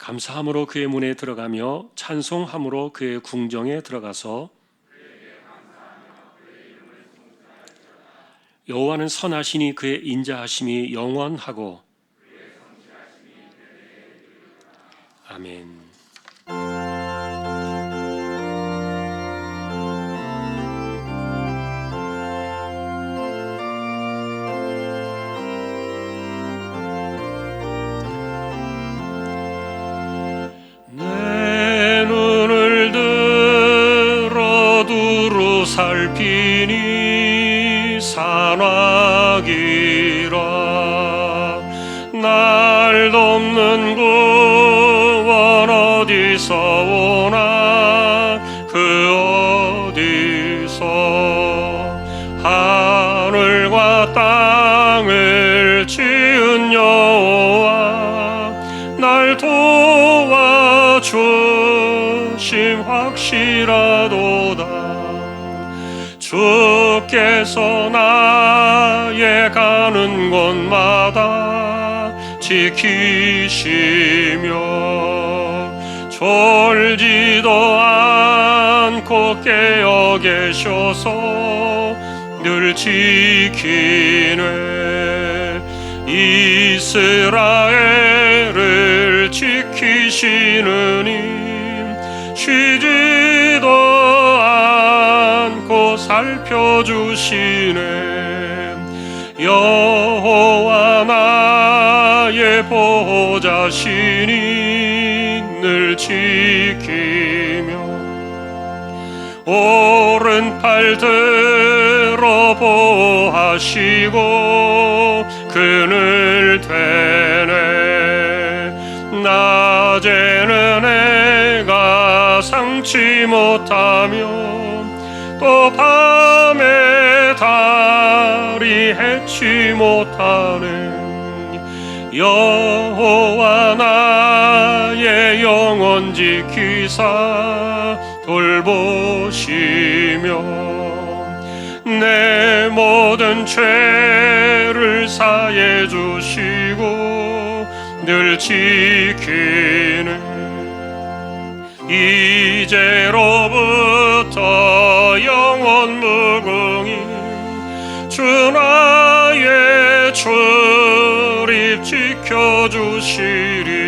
감사함으로 그의 문에 들어가며 찬송함으로 그의 궁정에 들어가서 여호와는 선하시니 그의 인자하심이 영원하고. 아멘. 내 눈을 들어 두루 살피니 산악이라. 날 돕는 구원 어디서 오나 그 어디서. 하늘과 땅을 지은 여호와 날 도와주심 확실하도다. 주께서 나의 가는 곳마다 지키시며 졸지도 않고 깨어 계셔서 늘 지키네. 이스라엘을 지키시는 힘 쉬지도 않고 살펴주시네. 여호와 나의 보호자시니 늘 지키며 오른팔 들어 보호하시고 그늘 되네. 낮에는 해가 상치 못하며 또 밤에 달이 해치 못하네. 여호와 나의 영혼 지키사 돌보시며 내 모든 죄를 사해 주시고 늘 지키네. 이제로부터 영원 무궁히 주 나의 출입 지켜주시리.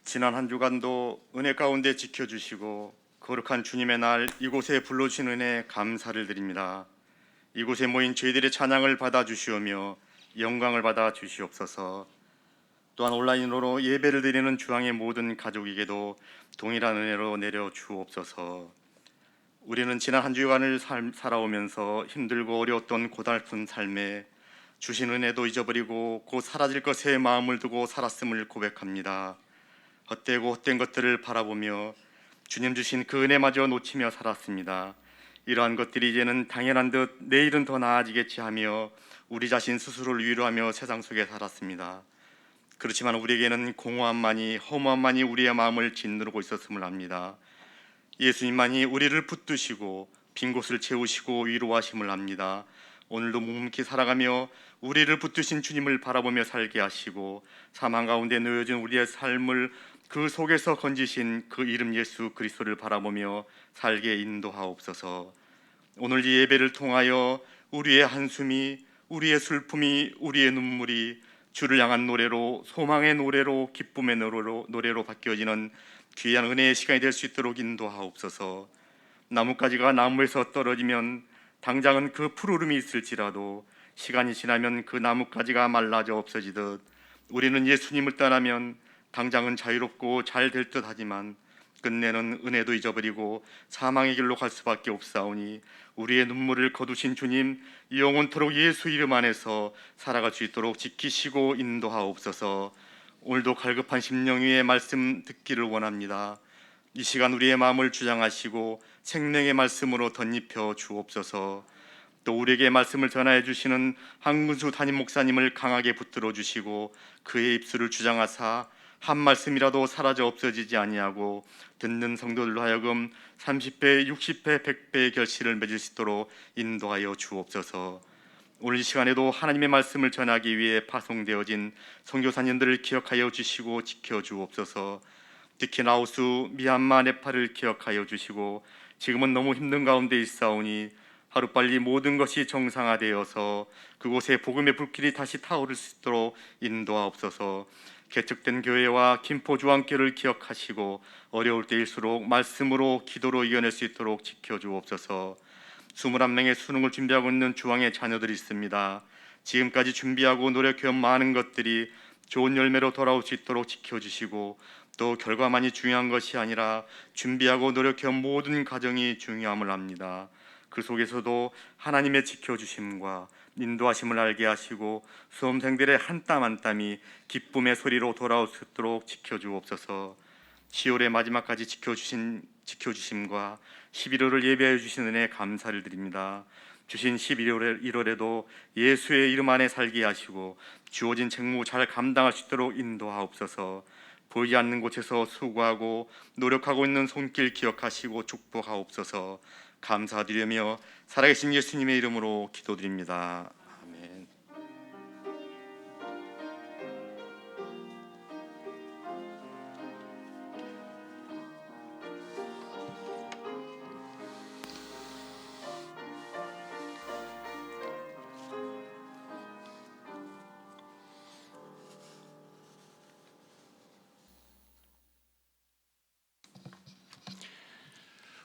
지난 한 주간도 은혜 가운데 지켜주시고 거룩한 주님의 날 이곳에 불러주신 은혜 감사를 드립니다. 이곳에 모인 저희들의 찬양을 받아주시오며 영광을 받아주시옵소서. 또한 온라인으로 예배를 드리는 주항의 모든 가족에게도 동일한 은혜로 내려주옵소서. 우리는 지난 한 주간을 살아오면서 힘들고 어려웠던 고달픈 삶에 주신 은혜도 잊어버리고 곧 사라질 것에 마음을 두고 살았음을 고백합니다. 헛되고 헛된 것들을 바라보며 주님 주신 그 은혜마저 놓치며 살았습니다. 이러한 것들이 이제는 당연한 듯 내일은 더 나아지겠지 하며 우리 자신 스스로를 위로하며 세상 속에 살았습니다. 그렇지만 우리에게는 공허함만이, 허무함만이 우리의 마음을 짓누르고 있었음을 압니다. 예수님만이 우리를 붙드시고 빈 곳을 채우시고 위로하심을 압니다. 오늘도 묵묵히 살아가며 우리를 붙드신 주님을 바라보며 살게 하시고 사망 가운데 놓여진 우리의 삶을 그 속에서 건지신 그 이름 예수 그리스도를 바라보며 살게 인도하옵소서. 오늘 이 예배를 통하여 우리의 한숨이, 우리의 슬픔이, 우리의 눈물이 주를 향한 노래로, 소망의 노래로, 기쁨의 노래로 바뀌어지는 귀한 은혜의 시간이 될 수 있도록 인도하옵소서. 나뭇가지가 나무에서 떨어지면 당장은 그 푸르름이 있을지라도 시간이 지나면 그 나뭇가지가 말라져 없어지듯 우리는 예수님을 떠나면 당장은 자유롭고 잘 될 듯 하지만 끝내는 은혜도 잊어버리고 사망의 길로 갈 수밖에 없사오니 우리의 눈물을 거두신 주님, 영원토록 예수 이름 안에서 살아갈 수 있도록 지키시고 인도하옵소서. 오늘도 갈급한 심령 위에 말씀 듣기를 원합니다. 이 시간 우리의 마음을 주장하시고 생명의 말씀으로 덧입혀 주옵소서. 또 우리에게 말씀을 전하여 주시는 한근수 담임 목사님을 강하게 붙들어 주시고 그의 입술을 주장하사 한 말씀이라도 사라져 없어지지 아니하고 듣는 성도들로 하여금 30배, 60배, 100배의 결실을 맺을 수 있도록 인도하여 주옵소서. 오늘 이 시간에도 하나님의 말씀을 전하기 위해 파송되어진 선교사님들을 기억하여 주시고 지켜 주옵소서. 특히 라오스, 미얀마, 네팔을 기억하여 주시고 지금은 너무 힘든 가운데 있사오니 하루빨리 모든 것이 정상화되어서 그곳에 복음의 불길이 다시 타오를 수 있도록 인도하옵소서. 개척된 교회와 김포주안교를 기억하시고 어려울 때일수록 말씀으로 기도로 이겨낼 수 있도록 지켜주옵소서. 21명의 수능을 준비하고 있는 주왕의 자녀들이 있습니다. 지금까지 준비하고 노력해온 많은 것들이 좋은 열매로 돌아올 수 있도록 지켜주시고 또 결과만이 중요한 것이 아니라 준비하고 노력해온 모든 과정이 중요함을 압니다. 그 속에서도 하나님의 지켜주심과 인도하심을 알게 하시고 수험생들의 한 땀 한 땀이 기쁨의 소리로 돌아올 수 있도록 지켜주옵소서. 10월의 마지막까지 지켜주심과 11월을 예배해 주신 은혜에 감사를 드립니다. 주신 11월에도 예수의 이름 안에 살게 하시고 주어진 책무 잘 감당할 수 있도록 인도하옵소서. 보이지 않는 곳에서 수고하고 노력하고 있는 손길 기억하시고 축복하옵소서. 감사드리며 살아계신 예수님의 이름으로 기도드립니다. 아멘.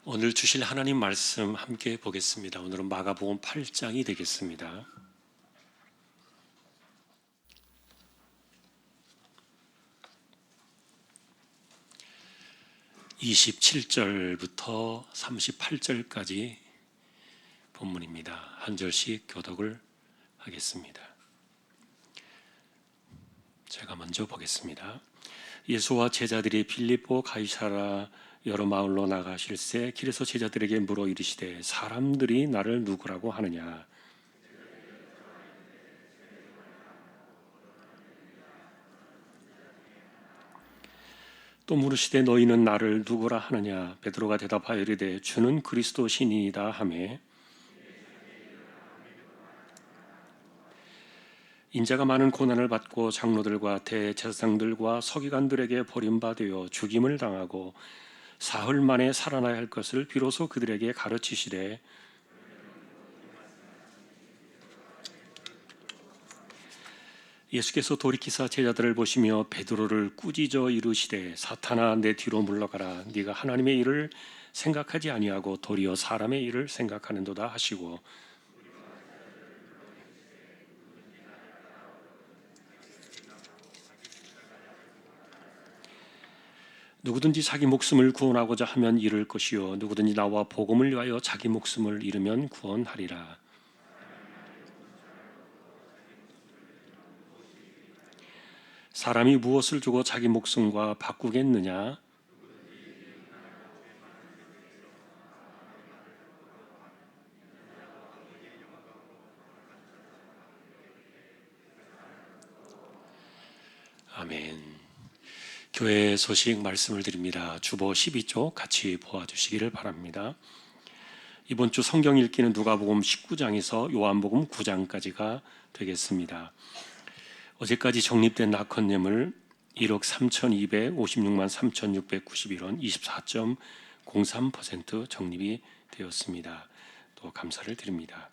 오늘 주실 하나님 말씀 함께 보겠습니다. 오늘은 마가복음 8장이 되겠습니다. 27절부터 38절까지 본문입니다. 한 절씩 교독을 하겠습니다. 제가 먼저 보겠습니다. 예수와 제자들이 빌립보 가이사라 여러 마을로 나가실새 길에서 제자들에게 물어 이르시되 사람들이 나를 누구라고 하느냐. 또 물으시되 너희는 나를 누구라 하느냐. 베드로가 대답하여 이르되 주는 그리스도시니이다 하매 인자가 많은 고난을 받고 장로들과 대제사장들과 서기관들에게 버림받아 죽임을 당하고 사흘 만에 살아나야 할 것을 비로소 그들에게 가르치시되 예수께서 돌이키사 제자들을 보시며 베드로를 꾸짖어 이르시되 사탄아 내 뒤로 물러가라. 네가 하나님의 일을 생각하지 아니하고 도리어 사람의 일을 생각하는도다 하시고 누구든지 자기 목숨을 구원하고자 하면 잃을 것이요 누구든지 나와 복음을 위하여 자기 목숨을 잃으면 구원하리라. 사람이 무엇을 주고 자기 목숨과 바꾸겠느냐? 아멘. 교회 소식 말씀을 드립니다. 주보 12조 같이 보아주시기를 바랍니다. 이번 주 성경 읽기는 누가복음 19장에서 요한복음 9장까지가 되겠습니다. 어제까지 적립된 낙헌예물 1억 3,256만 3,691원 24.03% 적립이 되었습니다. 또 감사를 드립니다.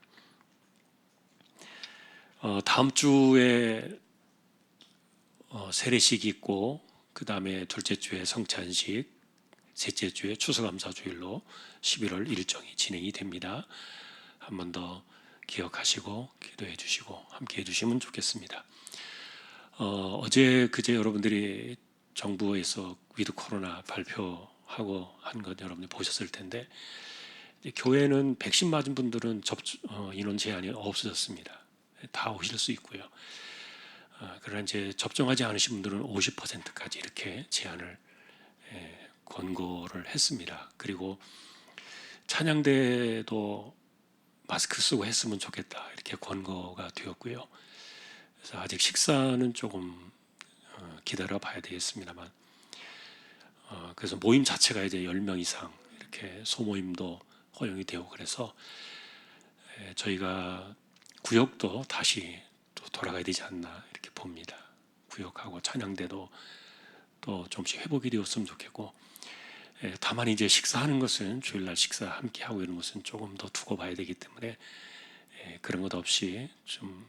다음 주에 세례식 있고 그 다음에 둘째 주에 성찬식, 셋째 주에 추수감사주일로 11월 일정이 진행이 됩니다. 한 번 더 기억하시고 기도해 주시고 함께 해 주시면 좋겠습니다. 어제 그제 여러분들이 정부에서 위드 코로나 발표하고 한 것 여러분이 보셨을 텐데 교회는 백신 맞은 분들은 인원 제한이 없어졌습니다. 다 오실 수 있고요. 그러나 이제 접종하지 않으신 분들은 50%까지 이렇게 제한을 권고를 했습니다. 그리고 찬양대도 마스크 쓰고 했으면 좋겠다 이렇게 권고가 되었고요. 그래서 아직 식사는 조금 기다려 봐야 되겠습니다만, 그래서 모임 자체가 이제 10명 이상 이렇게 소모임도 허용이 되고, 그래서 저희가 구역도 다시 또 돌아가야 되지 않나 이렇게 봅니다. 구역하고 찬양대도 또 좀씩 회복이 되었으면 좋겠고, 다만 이제 식사하는 것은 주일날 식사 함께 하고 이런 것은 조금 더 두고 봐야 되기 때문에, 그런 것 없이 좀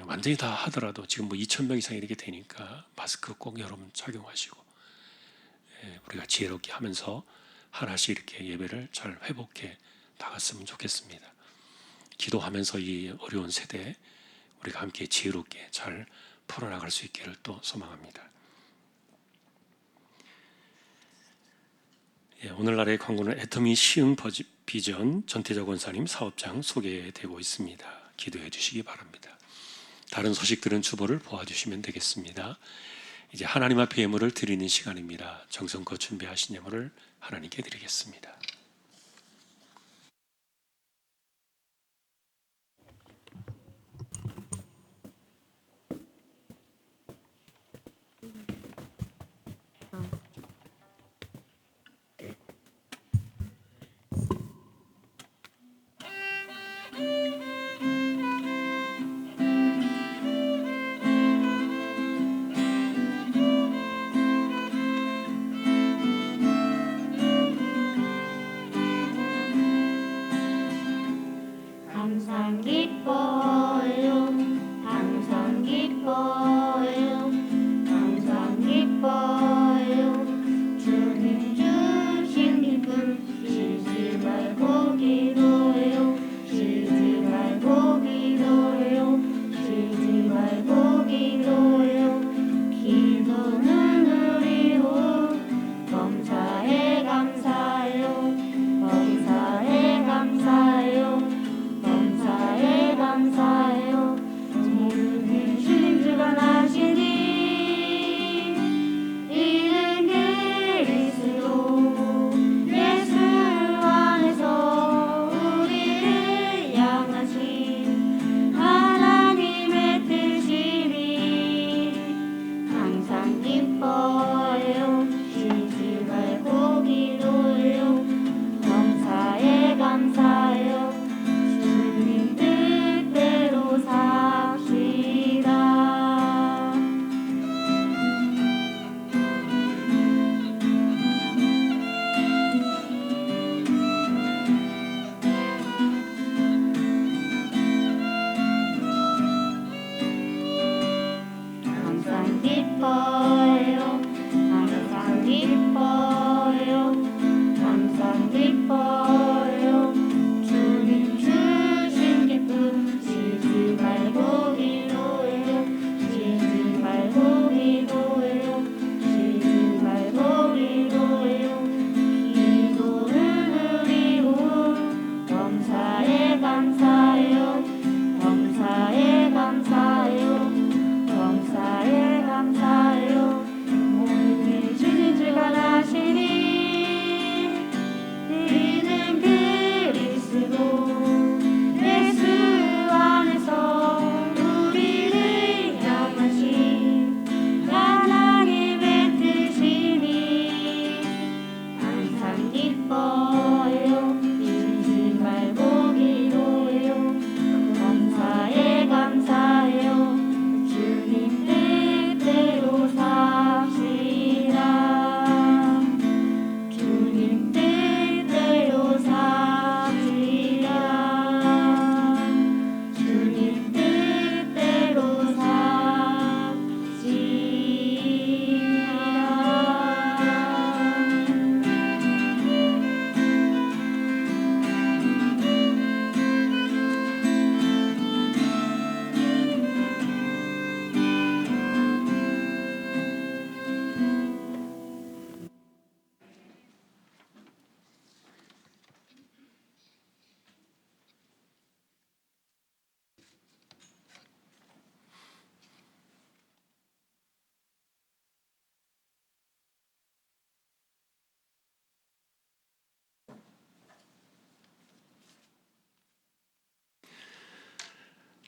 완전히 다 하더라도 지금 뭐 2,000명 이상 이렇게 되니까 마스크 꼭 여러분 착용하시고, 우리가 지혜롭게 하면서 하나씩 이렇게 예배를 잘 회복해 나갔으면 좋겠습니다. 기도하면서 이 어려운 세대 우리가 함께 지혜롭게 잘 풀어나갈 수 있기를 또 소망합니다. 오늘날의 광고는 애터미 시흥 비전 전태자 권사님 사업장 소개되고 있습니다. 기도해 주시기 바랍니다. 다른 소식들은 주보를 보아주시면 되겠습니다. 이제 하나님 앞에 예물을 드리는 시간입니다. 정성껏 준비하신 예물을 하나님께 드리겠습니다.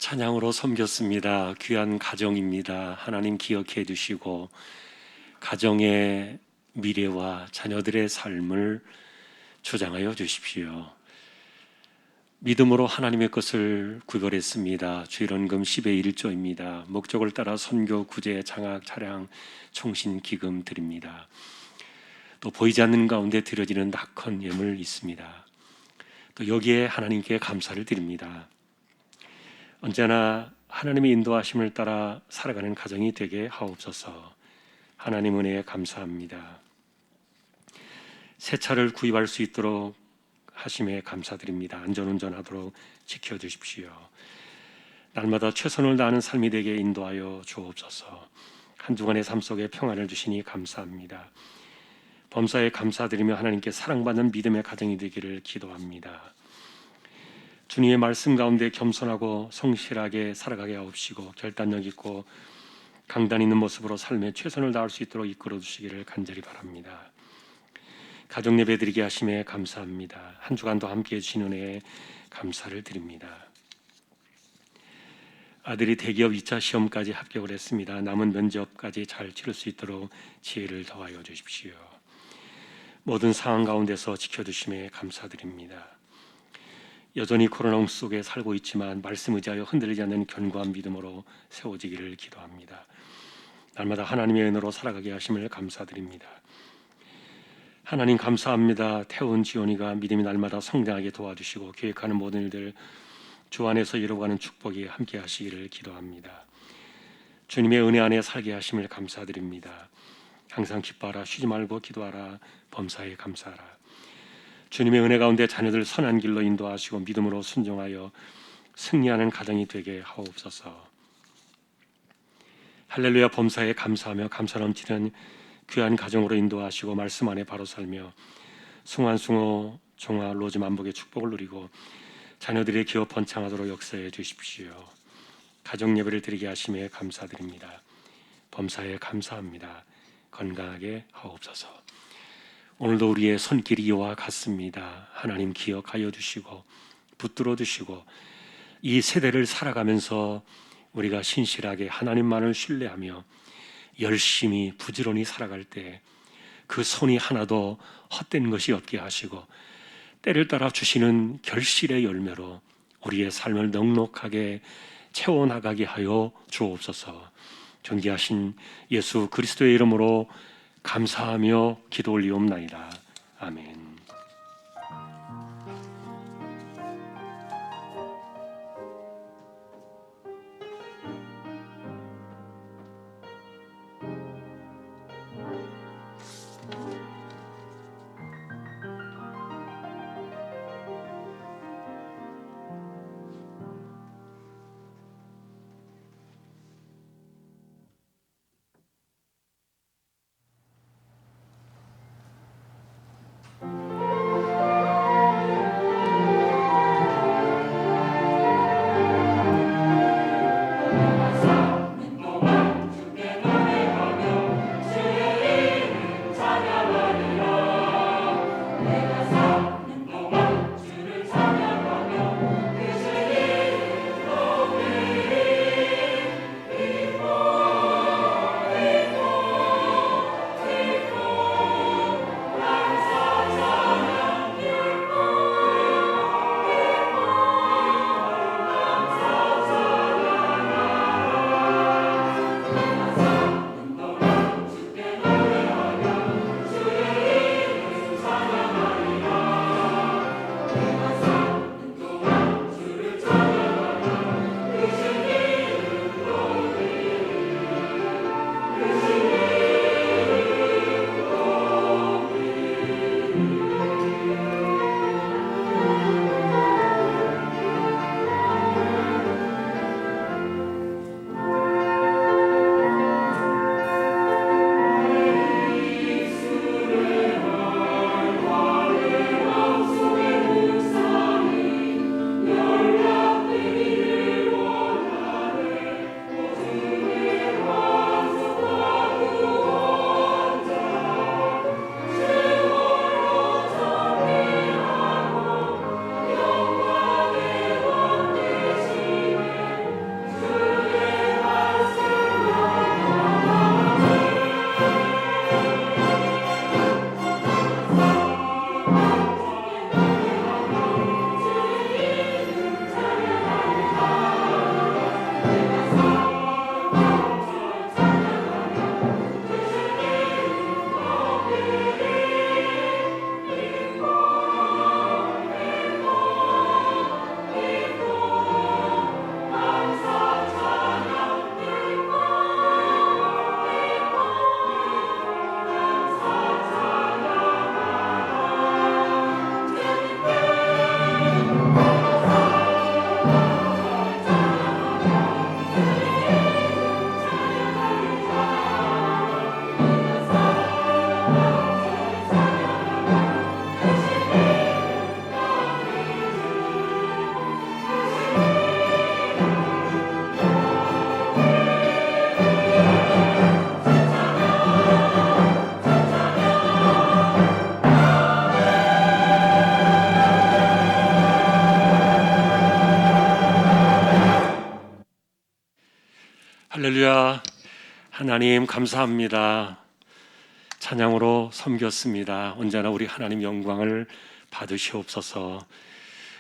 찬양으로 섬겼습니다. 귀한 가정입니다. 하나님 기억해 주시고 가정의 미래와 자녀들의 삶을 주장하여 주십시오. 믿음으로 하나님의 것을 구별했습니다. 주일원금 10의 1조입니다. 목적을 따라 선교, 구제, 장학, 차량, 총신, 기금 드립니다. 또 보이지 않는 가운데 드려지는 낙헌 예물 있습니다. 또 여기에 하나님께 감사를 드립니다. 언제나 하나님의 인도하심을 따라 살아가는 가정이 되게 하옵소서. 하나님 은혜에 감사합니다. 새 차를 구입할 수 있도록 하심에 감사드립니다. 안전운전하도록 지켜주십시오. 날마다 최선을 다하는 삶이 되게 인도하여 주옵소서. 한 주간의 삶 속에 평안을 주시니 감사합니다. 범사에 감사드리며 하나님께 사랑받는 믿음의 가정이 되기를 기도합니다. 주님의 말씀 가운데 겸손하고 성실하게 살아가게 하옵시고 결단력 있고 강단 있는 모습으로 삶에 최선을 다할 수 있도록 이끌어 주시기를 간절히 바랍니다. 가정 예배 드리게 하심에 감사합니다. 한 주간도 함께해 주신 은혜에 감사를 드립니다. 아들이 대기업 2차 시험까지 합격을 했습니다. 남은 면접까지 잘 치를 수 있도록 지혜를 더하여 주십시오. 모든 상황 가운데서 지켜주심에 감사드립니다. 여전히 코로나 속에 살고 있지만 말씀 의지하여 흔들리지 않는 견고한 믿음으로 세워지기를 기도합니다. 날마다 하나님의 은혜로 살아가게 하심을 감사드립니다. 하나님 감사합니다. 태운 지온이가 믿음이 날마다 성장하게 도와주시고 계획하는 모든 일들 주 안에서 이루어가는 축복이 함께 하시기를 기도합니다. 주님의 은혜 안에 살게 하심을 감사드립니다. 항상 기뻐하라, 쉬지 말고 기도하라, 범사에 감사하라. 주님의 은혜 가운데 자녀들 선한 길로 인도하시고 믿음으로 순종하여 승리하는 가정이 되게 하옵소서. 할렐루야. 범사에 감사하며 감사 넘치는 귀한 가정으로 인도하시고 말씀 안에 바로 살며 숭환숭호 종아 로즈 만복의 축복을 누리고 자녀들의 기업 번창하도록 역사해 주십시오. 가정 예배를 드리게 하심에 감사드립니다. 범사에 감사합니다. 건강하게 하옵소서. 오늘도 우리의 손길이 이와 같습니다. 하나님 기억하여 주시고 붙들어 주시고 이 세대를 살아가면서 우리가 신실하게 하나님만을 신뢰하며 열심히 부지런히 살아갈 때 그 손이 하나도 헛된 것이 없게 하시고 때를 따라 주시는 결실의 열매로 우리의 삶을 넉넉하게 채워나가게 하여 주옵소서. 존귀하신 예수 그리스도의 이름으로 감사하며 기도 올리옵나이다. 아멘. 할렐루야. 하나님 감사합니다. 찬양으로 섬겼습니다. 언제나 우리 하나님 영광을 받으시옵소서.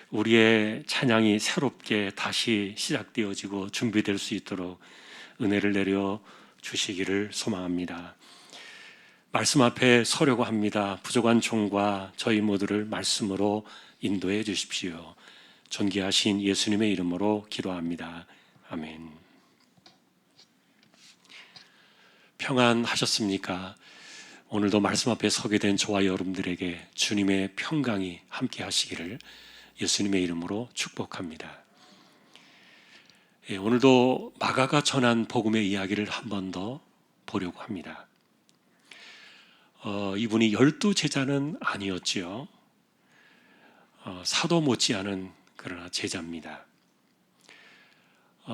우리의 찬양이 새롭게 다시 시작되어지고 준비될 수 있도록 은혜를 내려 주시기를 소망합니다. 말씀 앞에 서려고 합니다. 부족한 종과 저희 모두를 말씀으로 인도해 주십시오. 존귀하신 예수님의 이름으로 기도합니다. 아멘. 평안하셨습니까? 오늘도 말씀 앞에 서게 된 저와 여러분들에게 주님의 평강이 함께 하시기를 예수님의 이름으로 축복합니다. 오늘도 마가가 전한 복음의 이야기를 한 번 더 보려고 합니다. 이분이 12 제자는 아니었지요. 사도 못지않은 그러나 제자입니다.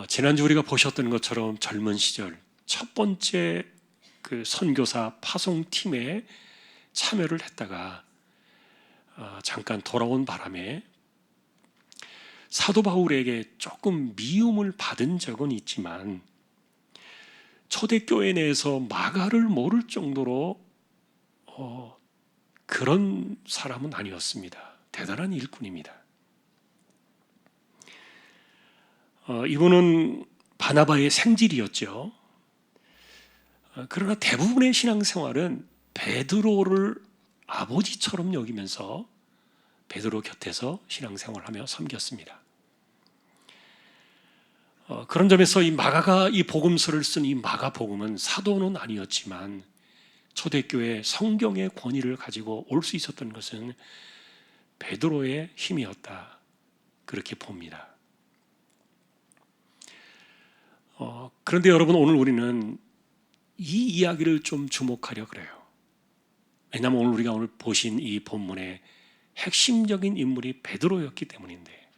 지난주 우리가 보셨던 것처럼 젊은 시절 첫 번째 그 선교사 파송팀에 참여를 했다가 잠깐 돌아온 바람에 사도 바울에게 조금 미움을 받은 적은 있지만 초대교회 내에서 마가를 모를 정도로 그런 사람은 아니었습니다. 대단한 일꾼입니다. 이분은 바나바의 생질이었죠. 그러나 대부분의 신앙생활은 베드로를 아버지처럼 여기면서 베드로 곁에서 신앙생활하며 섬겼습니다. 그런 점에서 이 마가가 이 복음서를 쓴 이 마가복음은 사도는 아니었지만 초대교회 성경의 권위를 가지고 올 수 있었던 것은 베드로의 힘이었다. 그렇게 봅니다. 그런데 여러분, 오늘 우리는 이 이야기를 좀 주목하려 그래요. 왜냐하면 우리가 오늘 보신 이 본문의 핵심적인 인물이 베드로였기 때문인데,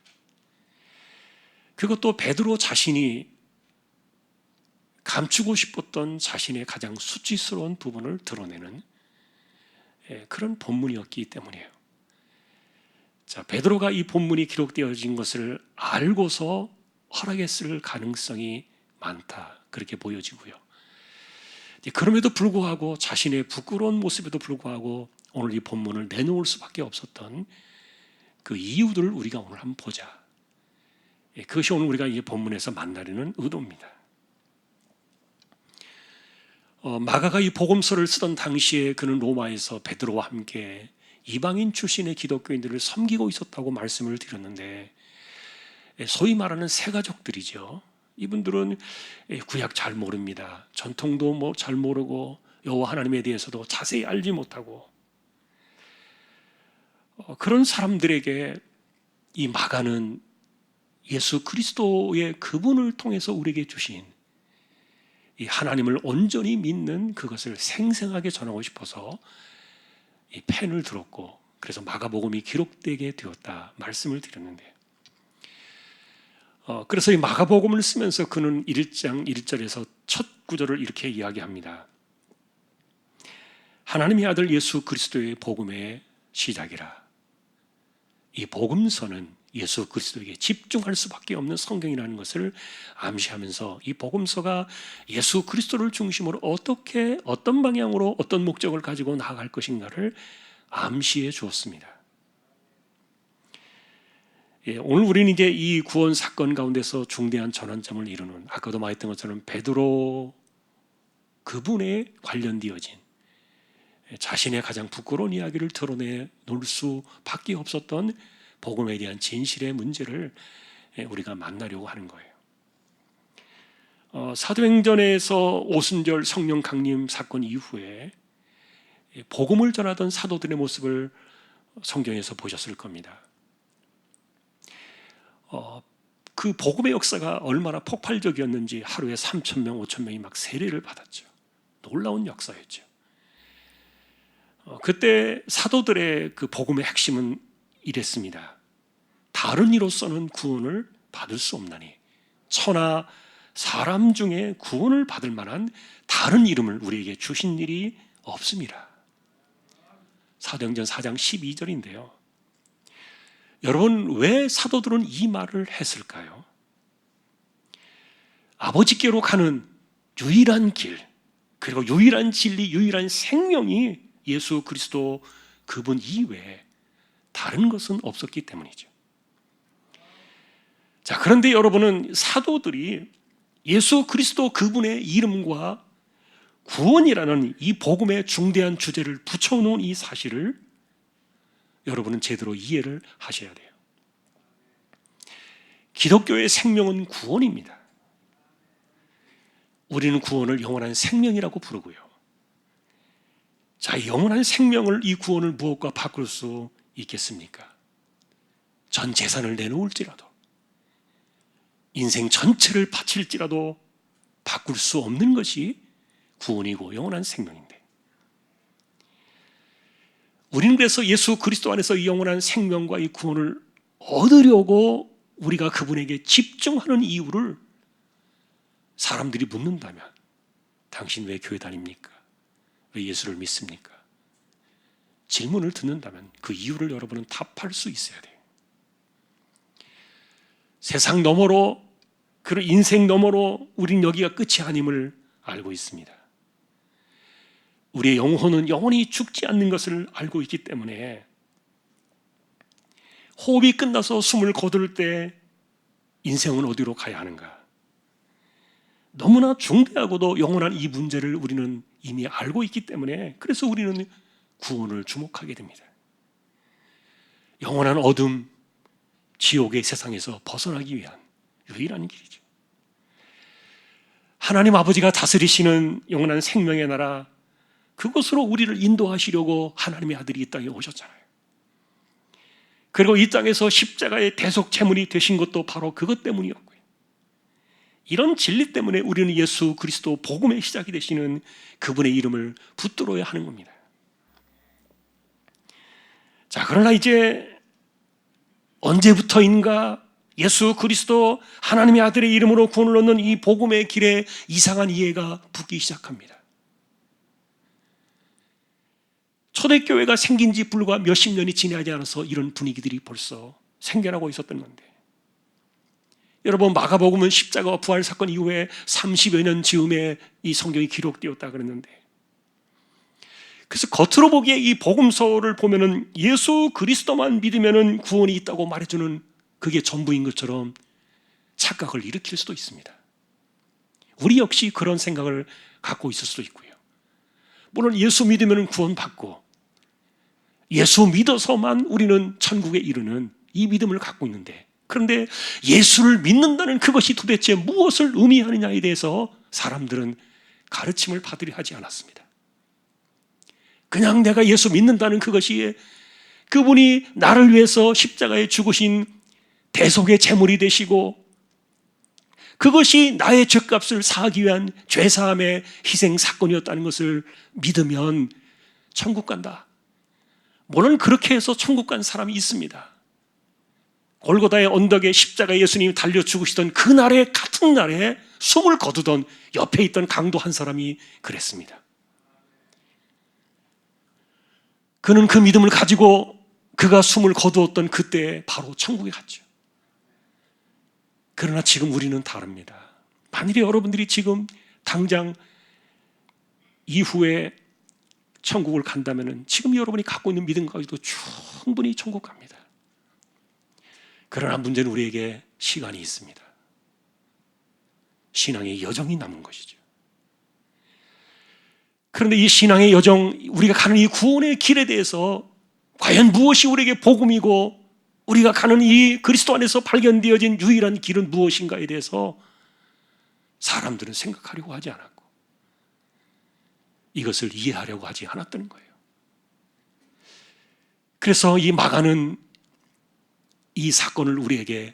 그것도 베드로 자신이 감추고 싶었던 자신의 가장 수치스러운 부분을 드러내는 그런 본문이었기 때문이에요. 자, 베드로가 이 본문이 기록되어진 것을 알고서 허락했을 가능성이 많다, 그렇게 보여지고요. 그럼에도 불구하고 자신의 부끄러운 모습에도 불구하고 오늘 이 본문을 내놓을 수밖에 없었던 그 이유들을 우리가 오늘 한번 보자. 그것이 오늘 우리가 이 본문에서 만나려는 의도입니다. 마가가 이 복음서를 쓰던 당시에 그는 로마에서 베드로와 함께 이방인 출신의 기독교인들을 섬기고 있었다고 말씀을 드렸는데, 소위 말하는 새가족들이죠. 이분들은 구약 잘 모릅니다. 전통도 잘 모르고 여호와 하나님에 대해서도 자세히 알지 못하고, 그런 사람들에게 이 마가는 예수 그리스도의 그분을 통해서 우리에게 주신 이 하나님을 온전히 믿는 그것을 생생하게 전하고 싶어서 이 펜을 들었고, 그래서 마가복음이 기록되게 되었다 말씀을 드렸는데, 그래서 이 마가복음을 쓰면서 그는 1장 1절에서 첫 구절을 이렇게 이야기합니다. 하나님의 아들 예수 그리스도의 복음의 시작이라. 이 복음서는 예수 그리스도에게 집중할 수밖에 없는 성경이라는 것을 암시하면서 이 복음서가 예수 그리스도를 중심으로 어떻게, 어떤 방향으로, 어떤 목적을 가지고 나아갈 것인가를 암시해 주었습니다. 오늘 우리는 이제 이 구원 사건 가운데서 중대한 전환점을 이루는, 아까도 말했던 것처럼 베드로 그분에 관련되어진 자신의 가장 부끄러운 이야기를 드러내 놓을 수밖에 없었던 복음에 대한 진실의 문제를 우리가 만나려고 하는 거예요. 사도행전에서 오순절 성령 강림 사건 이후에 복음을 전하던 사도들의 모습을 성경에서 보셨을 겁니다. 그 복음의 역사가 얼마나 폭발적이었는지 하루에 3,000명, 5,000명이 막 세례를 받았죠. 놀라운 역사였죠. 그때 사도들의 그 복음의 핵심은 이랬습니다. 다른 이로서는 구원을 받을 수 없나니 천하 사람 중에 구원을 받을 만한 다른 이름을 우리에게 주신 일이 없습니다. 사도행전 4장 12절인데요. 여러분, 왜 사도들은 이 말을 했을까요? 아버지께로 가는 유일한 길, 그리고 유일한 진리, 유일한 생명이 예수 그리스도 그분 이외에 다른 것은 없었기 때문이죠. 자, 그런데 여러분은 사도들이 예수 그리스도 그분의 이름과 구원이라는 이 복음의 중대한 주제를 붙여놓은 이 사실을 여러분은 제대로 이해를 하셔야 돼요. 기독교의 생명은 구원입니다. 우리는 구원을 영원한 생명이라고 부르고요. 자, 영원한 생명을, 이 구원을 무엇과 바꿀 수 있겠습니까? 전 재산을 내놓을지라도, 인생 전체를 바칠지라도 바꿀 수 없는 것이 구원이고 영원한 생명인데, 우리는 그래서 예수 그리스도 안에서 이 영원한 생명과 이 구원을 얻으려고 우리가 그분에게 집중하는 이유를 사람들이 묻는다면, 당신 왜 교회 다닙니까? 왜 예수를 믿습니까? 질문을 듣는다면 그 이유를 여러분은 답할 수 있어야 돼요. 세상 너머로, 그리고 인생 너머로 우린 여기가 끝이 아님을 알고 있습니다. 우리의 영혼은 영원히 죽지 않는 것을 알고 있기 때문에 호흡이 끝나서 숨을 거둘 때 인생은 어디로 가야 하는가? 너무나 중대하고도 영원한 이 문제를 우리는 이미 알고 있기 때문에, 그래서 우리는 구원을 주목하게 됩니다. 영원한 어둠, 지옥의 세상에서 벗어나기 위한 유일한 길이죠. 하나님 아버지가 다스리시는 영원한 생명의 나라, 그곳으로 우리를 인도하시려고 하나님의 아들이 이 땅에 오셨잖아요. 그리고 이 땅에서 십자가의 대속 제물이 되신 것도 바로 그것 때문이었고요. 이런 진리 때문에 우리는 예수 그리스도 복음의 시작이 되시는 그분의 이름을 붙들어야 하는 겁니다. 자, 그러나 이제 언제부터인가 예수 그리스도 하나님의 아들의 이름으로 구원을 얻는 이 복음의 길에 이상한 이해가 붙기 시작합니다. 초대교회가 생긴 지 불과 몇십 년이 지나지 않아서 이런 분위기들이 벌써 생겨나고 있었던 건데, 여러분, 마가복음은 십자가와 부활 사건 이후에 30여 년 즈음에 이 성경이 기록되었다 그랬는데, 그래서 겉으로 보기에 이 복음서를 보면은 예수 그리스도만 믿으면은 구원이 있다고 말해주는 그게 전부인 것처럼 착각을 일으킬 수도 있습니다. 우리 역시 그런 생각을 갖고 있을 수도 있고요. 물론 예수 믿으면 구원받고, 예수 믿어서만 우리는 천국에 이르는 이 믿음을 갖고 있는데, 그런데 예수를 믿는다는 그것이 도대체 무엇을 의미하느냐에 대해서 사람들은 가르침을 받으려 하지 않았습니다. 그냥 내가 예수 믿는다는 그것이 그분이 나를 위해서 십자가에 죽으신 대속의 제물이 되시고, 그것이 나의 죄값을 사하기 위한 죄사함의 희생 사건이었다는 것을 믿으면 천국 간다. 물론 그렇게 해서 천국 간 사람이 있습니다. 골고다의 언덕에 십자가 예수님이 달려 죽으시던 그날의 같은 날에 숨을 거두던 옆에 있던 강도 한 사람이 그랬습니다. 그는 그 믿음을 가지고 그가 숨을 거두었던 그때 바로 천국에 갔죠. 그러나 지금 우리는 다릅니다. 만일에 여러분들이 지금 당장 이후에 천국을 간다면 지금 여러분이 갖고 있는 믿음 가지고 충분히 천국 갑니다. 그러나 문제는 우리에게 시간이 있습니다. 신앙의 여정이 남은 것이죠. 그런데 이 신앙의 여정, 우리가 가는 이 구원의 길에 대해서 과연 무엇이 우리에게 복음이고 우리가 가는 이 그리스도 안에서 발견되어진 유일한 길은 무엇인가에 대해서 사람들은 생각하려고 하지 않았고 이것을 이해하려고 하지 않았던 거예요. 그래서 이 마가는 이 사건을 우리에게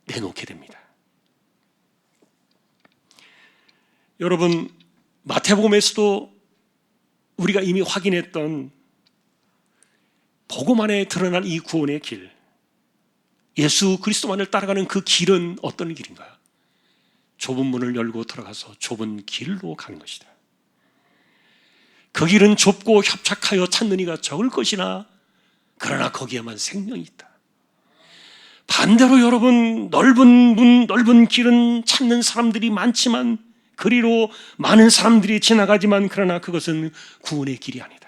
내놓게 됩니다. 여러분, 마태복음에서도 우리가 이미 확인했던 복음 안에 드러난 이 구원의 길, 예수 그리스도만을 따라가는 그 길은 어떤 길인가? 좁은 문을 열고 들어가서 좁은 길로 가는 것이다. 그 길은 좁고 협착하여 찾는 이가 적을 것이나 그러나 거기에만 생명이 있다. 반대로 여러분, 넓은 문, 넓은 길은 찾는 사람들이 많지만 그리로 많은 사람들이 지나가지만 그러나 그것은 구원의 길이 아니다.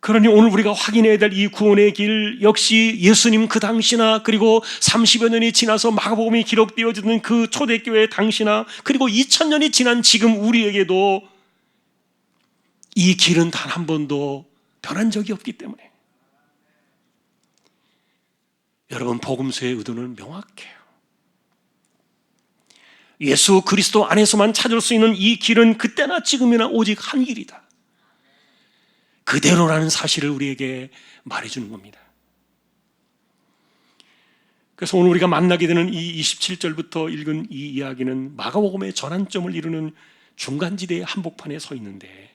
그러니 오늘 우리가 확인해야 될 이 구원의 길 역시 예수님 그 당시나 그리고 30여 년이 지나서 마가복음이 기록되어지는 그 초대교회 당시나 그리고 2000년이 지난 지금 우리에게도 이 길은 단 한 번도 변한 적이 없기 때문에 여러분 복음서의 의도는 명확해요. 예수 그리스도 안에서만 찾을 수 있는 이 길은 그때나 지금이나 오직 한 길이다. 그대로라는 사실을 우리에게 말해주는 겁니다. 그래서 오늘 우리가 만나게 되는 이 27절부터 읽은 이 이야기는 마가복음의 전환점을 이루는 중간지대의 한복판에 서 있는데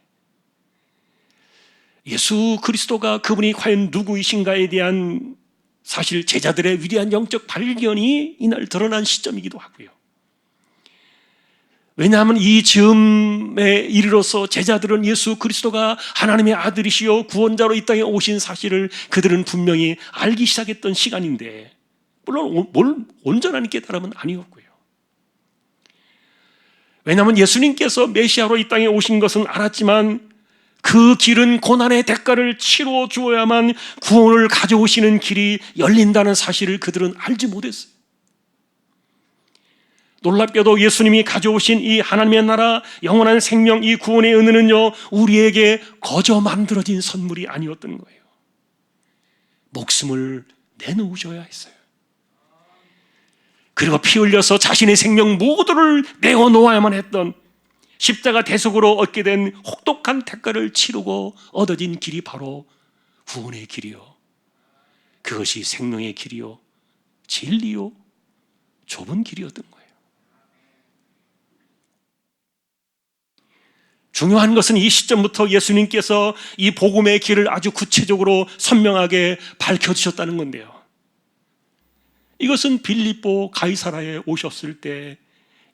예수 그리스도가 그분이 과연 누구이신가에 대한 사실 제자들의 위대한 영적 발견이 이날 드러난 시점이기도 하고요. 왜냐하면 이 즈음에 이르러서 제자들은 예수 그리스도가 하나님의 아들이시요 구원자로 이 땅에 오신 사실을 그들은 분명히 알기 시작했던 시간인데 물론 온전한 깨달음은 아니었고요. 왜냐하면 예수님께서 메시아로 이 땅에 오신 것은 알았지만 그 길은 고난의 대가를 치러 주어야만 구원을 가져오시는 길이 열린다는 사실을 그들은 알지 못했어요. 놀랍게도 예수님이 가져오신 이 하나님의 나라 영원한 생명 이 구원의 은혜는요 우리에게 거저 만들어진 선물이 아니었던 거예요. 목숨을 내놓으셔야 했어요. 그리고 피 흘려서 자신의 생명 모두를 내어놓아야만 했던 십자가 대속으로 얻게 된 혹독한 대가를 치르고 얻어진 길이 바로 구원의 길이요 그것이 생명의 길이요 진리요 좁은 길이었던 거예요. 중요한 것은 이 시점부터 예수님께서 이 복음의 길을 아주 구체적으로 선명하게 밝혀주셨다는 건데요. 이것은 빌립보 가이사라에 오셨을 때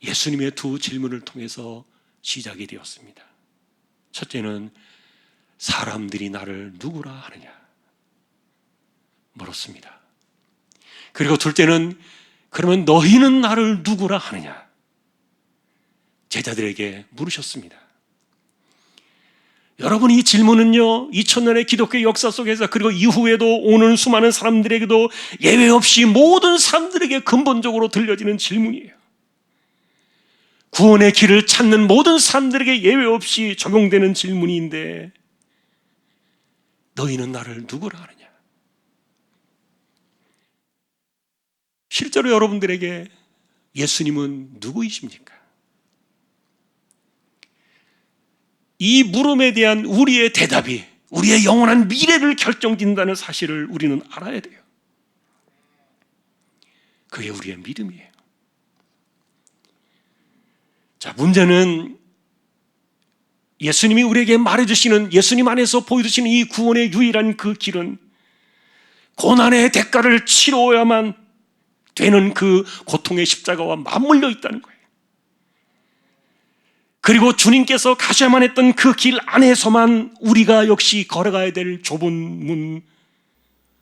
예수님의 두 질문을 통해서 시작이 되었습니다. 첫째는 사람들이 나를 누구라 하느냐 물었습니다. 그리고 둘째는 그러면 너희는 나를 누구라 하느냐 제자들에게 물으셨습니다. 여러분 이 질문은요 2000년의 기독교 역사 속에서 그리고 이후에도 오는 수많은 사람들에게도 예외 없이 모든 사람들에게 근본적으로 들려지는 질문이에요. 구원의 길을 찾는 모든 사람들에게 예외 없이 적용되는 질문인데 너희는 나를 누구라 하느냐. 실제로 여러분들에게 예수님은 누구이십니까? 이 물음에 대한 우리의 대답이 우리의 영원한 미래를 결정짓는다는 사실을 우리는 알아야 돼요. 그게 우리의 믿음이에요. 자, 문제는 예수님이 우리에게 말해주시는 예수님 안에서 보여주시는 이 구원의 유일한 그 길은 고난의 대가를 치러야만 되는 그 고통의 십자가와 맞물려 있다는 거예요. 그리고 주님께서 가셔야만 했던 그 길 안에서만 우리가 역시 걸어가야 될 좁은 문,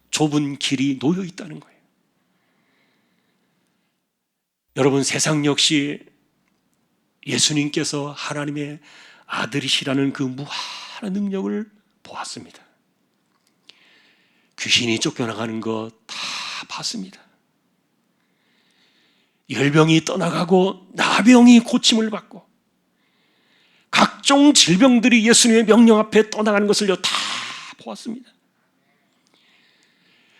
좁은 길이 놓여 있다는 거예요. 여러분 세상 역시 예수님께서 하나님의 아들이시라는 그 무한한 능력을 보았습니다. 귀신이 쫓겨나가는 거 다 봤습니다. 열병이 떠나가고 나병이 고침을 받고 각종 질병들이 예수님의 명령 앞에 떠나가는 것을 다 보았습니다.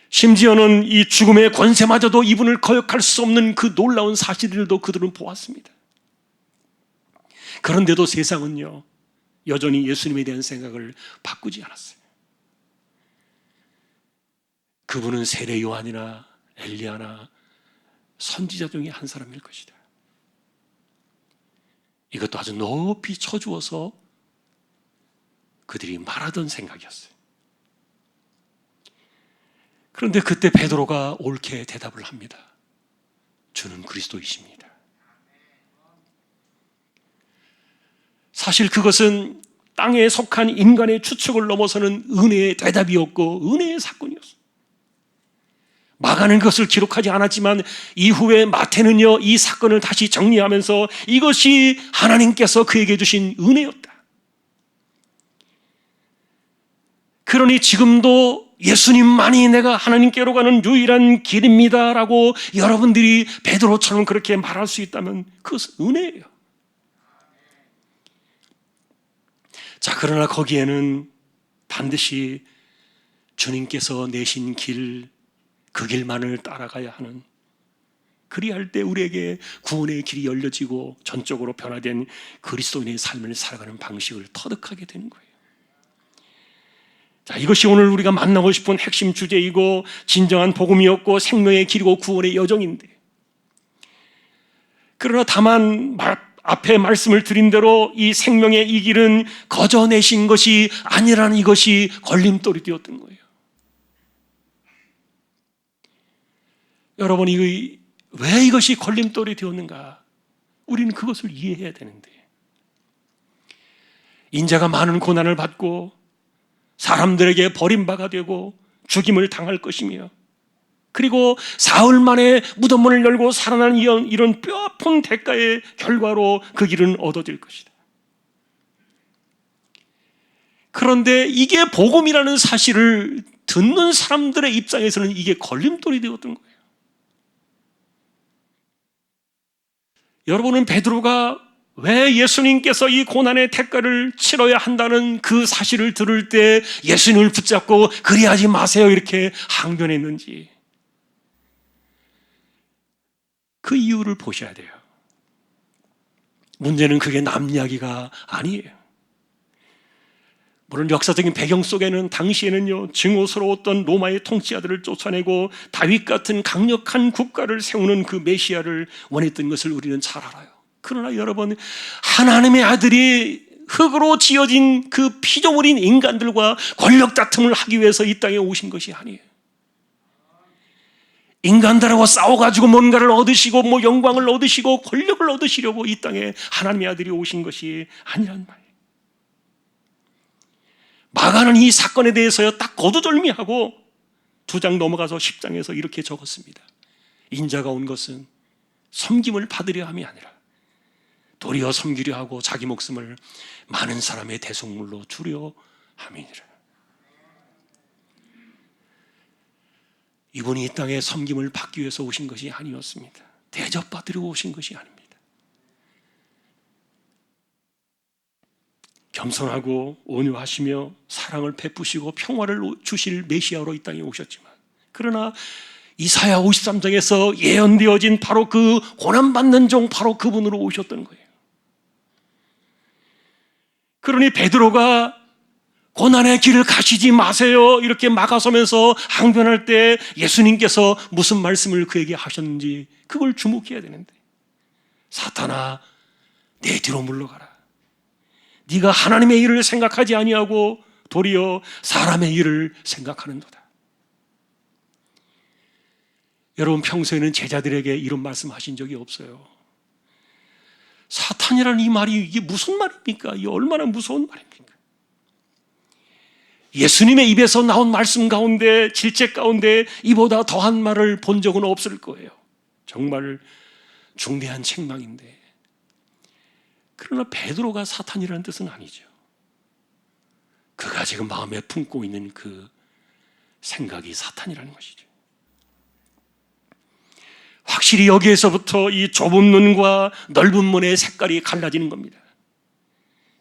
심지어는 이 죽음의 권세마저도 이분을 거역할 수 없는 그 놀라운 사실들도 그들은 보았습니다. 그런데도 세상은요 여전히 예수님에 대한 생각을 바꾸지 않았어요. 그분은 세례 요한이나 엘리야나 선지자 중에 한 사람일 것이다. 이것도 아주 높이 쳐주어서 그들이 말하던 생각이었어요. 그런데 그때 베드로가 옳게 대답을 합니다. 주는 그리스도이십니다. 사실 그것은 땅에 속한 인간의 추측을 넘어서는 은혜의 대답이었고 은혜의 사건이었어요. 마가는 그것을 기록하지 않았지만 이후에 마태는요, 이 사건을 다시 정리하면서 이것이 하나님께서 그에게 주신 은혜였다. 그러니 지금도 예수님만이 내가 하나님께로 가는 유일한 길입니다라고 여러분들이 베드로처럼 그렇게 말할 수 있다면 그것은 은혜예요. 자, 그러나 거기에는 반드시 주님께서 내신 길, 그 길만을 따라가야 하는, 그리할 때 우리에게 구원의 길이 열려지고 전적으로 변화된 그리스도인의 삶을 살아가는 방식을 터득하게 되는 거예요. 자, 이것이 오늘 우리가 만나고 싶은 핵심 주제이고 진정한 복음이었고 생명의 길이고 구원의 여정인데, 그러나 다만 앞에 말씀을 드린 대로 이 생명의 이 길은 거저내신 것이 아니라는 이것이 걸림돌이 되었던 거예요. 여러분, 왜 이것이 걸림돌이 되었는가? 우리는 그것을 이해해야 되는데, 인자가 많은 고난을 받고 사람들에게 버림받아 되고 죽임을 당할 것이며, 그리고 사흘 만에 무덤문을 열고 살아난 이런 뼈아픈 대가의 결과로 그 길은 얻어질 것이다. 그런데 이게 복음이라는 사실을 듣는 사람들의 입장에서는 이게 걸림돌이 되었던 거예요. 여러분은 베드로가 왜 예수님께서 이 고난의 대가를 치러야 한다는 그 사실을 들을 때 예수님을 붙잡고 그리하지 마세요 이렇게 항변했는지, 그 이유를 보셔야 돼요. 문제는 그게 남 이야기가 아니에요. 물론 역사적인 배경 속에는 당시에는요, 증오스러웠던 로마의 통치자들을 쫓아내고 다윗 같은 강력한 국가를 세우는 그 메시아를 원했던 것을 우리는 잘 알아요. 그러나 여러분, 하나님의 아들이 흙으로 지어진 그 피조물인 인간들과 권력 다툼을 하기 위해서 이 땅에 오신 것이 아니에요. 인간들하고 싸워가지고 뭔가를 얻으시고 영광을 얻으시고 권력을 얻으시려고 이 땅에 하나님의 아들이 오신 것이 아니란 말이에요. 마가는 이 사건에 대해서요 딱 거두절미하고 2장 넘어가서 10장에서 이렇게 적었습니다. 인자가 온 것은 섬김을 받으려 함이 아니라 도리어 섬기려 하고 자기 목숨을 많은 사람의 대속물로 주려 함이니라. 이분이 이 땅에 섬김을 받기 위해서 오신 것이 아니었습니다. 대접받으려 오신 것이 아닙니다. 겸손하고 온유하시며 사랑을 베푸시고 평화를 주실 메시아로 이 땅에 오셨지만, 그러나 이사야 53장에서 예언되어진 바로 그 고난받는 종, 바로 그분으로 오셨던 거예요. 그러니 베드로가 고난의 길을 가시지 마세요 이렇게 막아서면서 항변할 때 예수님께서 무슨 말씀을 그에게 하셨는지 그걸 주목해야 되는데, 사탄아 내 뒤로 물러가라. 네가 하나님의 일을 생각하지 아니하고 도리어 사람의 일을 생각하는도다. 여러분, 평소에는 제자들에게 이런 말씀하신 적이 없어요. 사탄이라는 이 말이 이게 무슨 말입니까? 이게 얼마나 무서운 말입니까? 예수님의 입에서 나온 말씀 가운데, 질책 가운데 이보다 더한 말을 본 적은 없을 거예요. 정말 중대한 책망인데, 그러나 베드로가 사탄이라는 뜻은 아니죠. 그가 지금 마음에 품고 있는 그 생각이 사탄이라는 것이죠. 확실히 여기에서부터 이 좁은 문과 넓은 문의 색깔이 갈라지는 겁니다.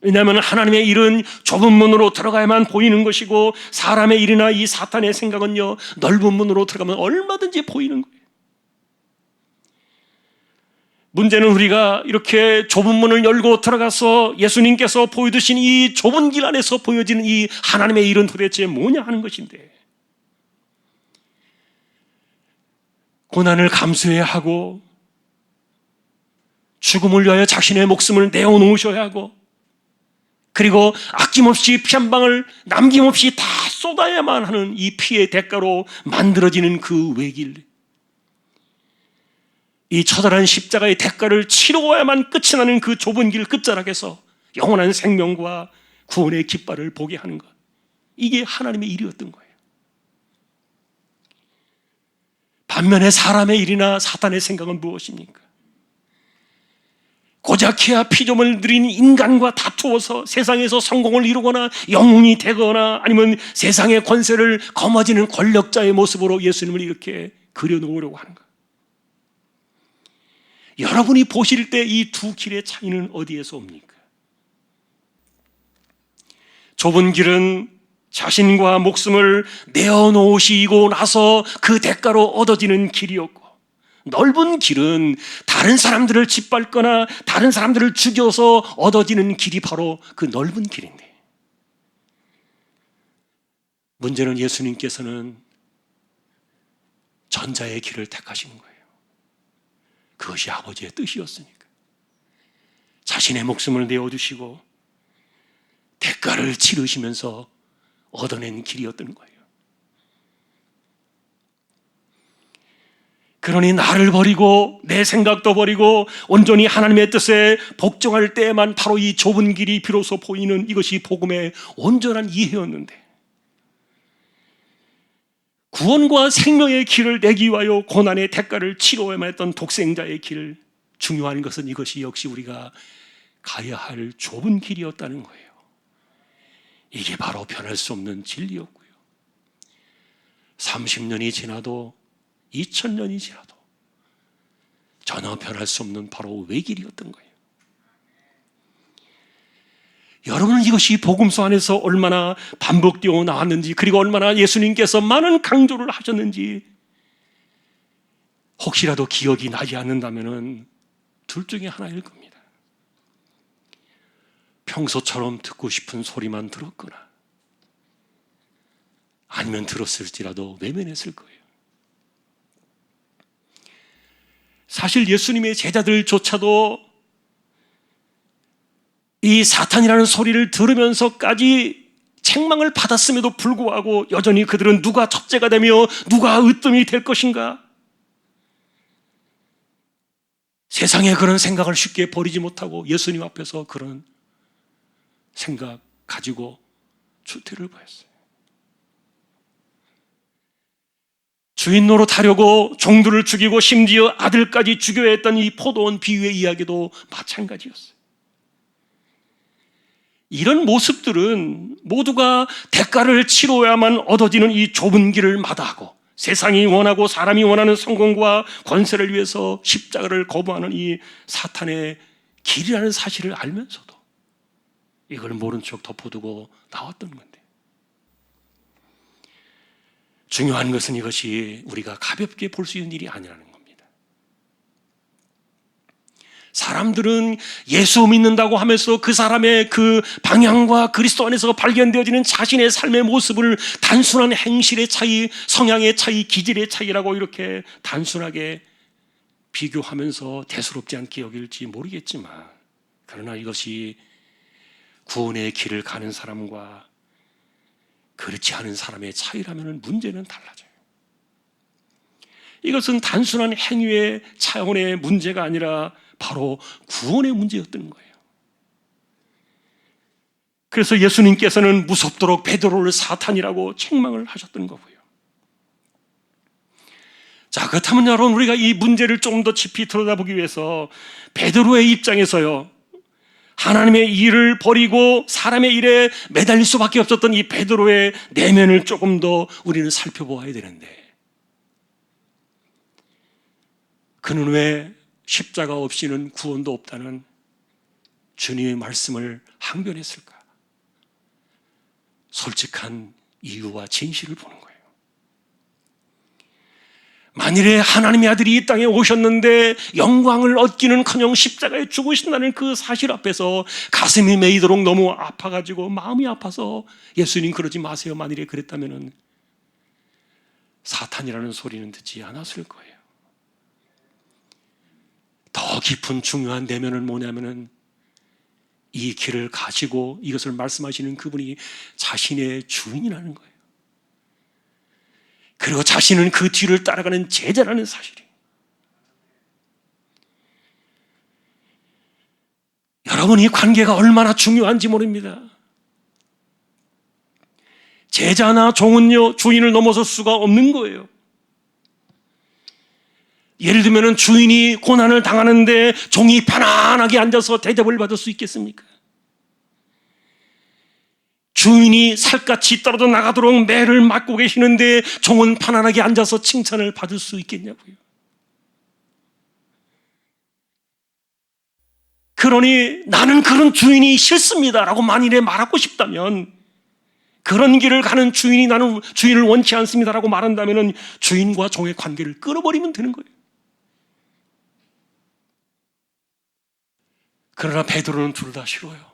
왜냐하면 하나님의 일은 좁은 문으로 들어가야만 보이는 것이고, 사람의 일이나 이 사탄의 생각은요 넓은 문으로 들어가면 얼마든지 보이는 거예요. 문제는 우리가 이렇게 좁은 문을 열고 들어가서 예수님께서 보여주신 이 좁은 길 안에서 보여지는 이 하나님의 일은 도대체 뭐냐 하는 것인데, 고난을 감수해야 하고 죽음을 위하여 자신의 목숨을 내어놓으셔야 하고, 그리고 아낌없이 피 한 방울 남김없이 다 쏟아야만 하는 이 피의 대가로 만들어지는 그 외길, 이 처절한 십자가의 대가를 치러야만 끝이 나는 그 좁은 길 끝자락에서 영원한 생명과 구원의 깃발을 보게 하는 것, 이게 하나님의 일이었던 거예요. 반면에 사람의 일이나 사탄의 생각은 무엇입니까? 고작해야 피조물 들인 인간과 다투어서 세상에서 성공을 이루거나 영웅이 되거나 아니면 세상의 권세를 거머쥐는 권력자의 모습으로 예수님을 이렇게 그려놓으려고 하는 것. 여러분이 보실 때 이 두 길의 차이는 어디에서 옵니까? 좁은 길은 자신과 목숨을 내어놓으시고 나서 그 대가로 얻어지는 길이었고, 넓은 길은 다른 사람들을 짓밟거나 다른 사람들을 죽여서 얻어지는 길이 바로 그 넓은 길인데, 문제는 예수님께서는 전자의 길을 택하시는 거예요. 그것이 아버지의 뜻이었으니까. 자신의 목숨을 내어주시고 대가를 치르시면서 얻어낸 길이었던 거예요. 그러니 나를 버리고 내 생각도 버리고 온전히 하나님의 뜻에 복종할 때에만 바로 이 좁은 길이 비로소 보이는, 이것이 복음의 온전한 이해였는데, 구원과 생명의 길을 내기 위하여 고난의 대가를 치러야만 했던 독생자의 길, 중요한 것은 이것이 역시 우리가 가야 할 좁은 길이었다는 거예요. 이게 바로 변할 수 없는 진리였고요. 30년이 지나도 2000년이 지나도 전혀 변할 수 없는 바로 외길이었던 거예요. 여러분은 이것이 복음서 안에서 얼마나 반복되어 나왔는지, 그리고 얼마나 예수님께서 많은 강조를 하셨는지 혹시라도 기억이 나지 않는다면 둘 중에 하나일 겁니다. 평소처럼 듣고 싶은 소리만 들었거나 아니면 들었을지라도 외면했을 거예요. 사실 예수님의 제자들조차도 이 사탄이라는 소리를 들으면서까지 책망을 받았음에도 불구하고 여전히 그들은 누가 첫째가 되며 누가 으뜸이 될 것인가, 세상에 그런 생각을 쉽게 버리지 못하고 예수님 앞에서 그런 생각 가지고 추태를 보였어요. 주인 노릇하려고 종들을 죽이고 심지어 아들까지 죽여야 했던 이 포도원 비유의 이야기도 마찬가지였어요. 이런 모습들은 모두가 대가를 치러야만 얻어지는 이 좁은 길을 마다하고 세상이 원하고 사람이 원하는 성공과 권세를 위해서 십자가를 거부하는 이 사탄의 길이라는 사실을 알면서도 이걸 모른 척 덮어두고 나왔던 건데, 중요한 것은 이것이 우리가 가볍게 볼 수 있는 일이 아니라는 겁니다. 사람들은 예수 믿는다고 하면서 그 사람의 그 방향과 그리스도 안에서 발견되어지는 자신의 삶의 모습을 단순한 행실의 차이, 성향의 차이, 기질의 차이라고 이렇게 단순하게 비교하면서 대수롭지 않게 여길지 모르겠지만, 그러나 이것이 구원의 길을 가는 사람과 그렇지 않은 사람의 차이라면 문제는 달라져요. 이것은 단순한 행위의 차원의 문제가 아니라 바로 구원의 문제였던 거예요. 그래서 예수님께서는 무섭도록 베드로를 사탄이라고 책망을 하셨던 거고요. 자, 그렇다면 여러분, 우리가 이 문제를 좀 더 깊이 들여다보기 위해서 베드로의 입장에서요, 하나님의 일을 버리고 사람의 일에 매달릴 수밖에 없었던 이 베드로의 내면을 조금 더 우리는 살펴보아야 되는데, 그는 왜 십자가 없이는 구원도 없다는 주님의 말씀을 항변했을까? 솔직한 이유와 진실을 보는 거예요. 만일에 하나님의 아들이 이 땅에 오셨는데 영광을 얻기는커녕 십자가에 죽으신다는 그 사실 앞에서 가슴이 메이도록 너무 아파가지고 마음이 아파서 예수님 그러지 마세요, 만일에 그랬다면 사탄이라는 소리는 듣지 않았을 거예요. 더 깊은 중요한 내면은 뭐냐면은 이 길을 가시고 이것을 말씀하시는 그분이 자신의 주인이라는 거예요. 그리고 자신은 그 뒤를 따라가는 제자라는 사실이에요. 여러분, 이 관계가 얼마나 중요한지 모릅니다. 제자나 종은요, 주인을 넘어설 수가 없는 거예요. 예를 들면 주인이 고난을 당하는데 종이 편안하게 앉아서 대접을 받을 수 있겠습니까? 주인이 살갗이 떨어져 나가도록 매를 맞고 계시는데 종은 편안하게 앉아서 칭찬을 받을 수 있겠냐고요. 그러니 나는 그런 주인이 싫습니다라고 만일에 말하고 싶다면, 그런 길을 가는 주인이 나는 주인을 원치 않습니다라고 말한다면 주인과 종의 관계를 끊어버리면 되는 거예요. 그러나 베드로는 둘 다 싫어요.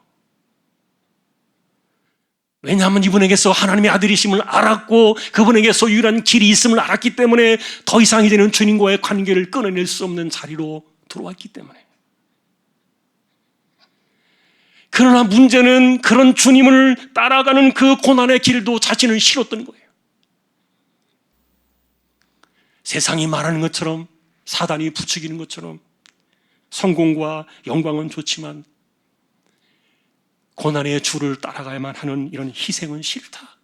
왜냐하면 이분에게서 하나님의 아들이심을 알았고 그분에게서 유일한 길이 있음을 알았기 때문에 더 이상 이제는 주님과의 관계를 끊어낼 수 없는 자리로 들어왔기 때문에. 그러나 문제는 그런 주님을 따라가는 그 고난의 길도 자신은 싫었던 거예요. 세상이 말하는 것처럼, 사단이 부추기는 것처럼 성공과 영광은 좋지만 고난의 주를 따라가야만 하는 이런 희생은 싫다.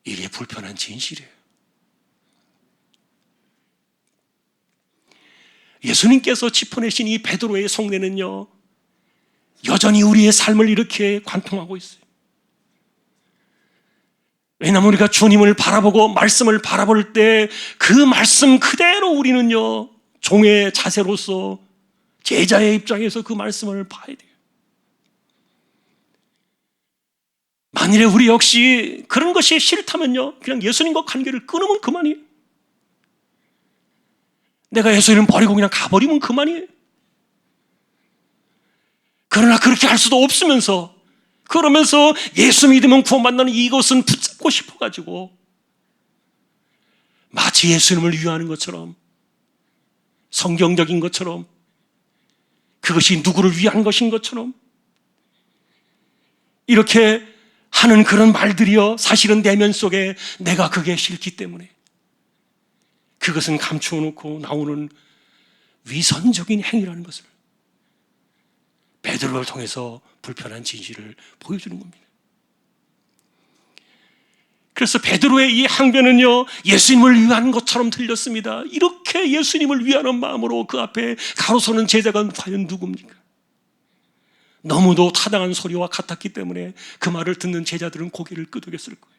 이게 불편한 진실이에요. 예수님께서 짚어내신 이 베드로의 속내는요, 여전히 우리의 삶을 이렇게 관통하고 있어요. 왜냐하면 우리가 주님을 바라보고 말씀을 바라볼 때 그 말씀 그대로 우리는요, 종의 자세로서 제자의 입장에서 그 말씀을 봐야 돼요. 만일에 우리 역시 그런 것이 싫다면요, 그냥 예수님과 관계를 끊으면 그만이에요. 내가 예수님을 버리고 그냥 가버리면 그만이에요. 그러나 그렇게 할 수도 없으면서, 그러면서 예수 믿으면 구원받는 이것은 붙잡고 싶어가지고 마치 예수님을 위하는 것처럼, 성경적인 것처럼, 그것이 누구를 위한 것인 것처럼 이렇게 하는 그런 말들이요, 사실은 내면 속에 내가 그게 싫기 때문에 그것은 감추어 놓고 나오는 위선적인 행위라는 것을 베드로를 통해서 불편한 진실을 보여주는 겁니다. 그래서 베드로의 이 항변은요, 예수님을 위한 것처럼 들렸습니다. 이렇게 예수님을 위하는 마음으로 그 앞에 가로서는 제자가 과연 누굽니까? 너무도 타당한 소리와 같았기 때문에 그 말을 듣는 제자들은 고개를 끄덕였을 거예요.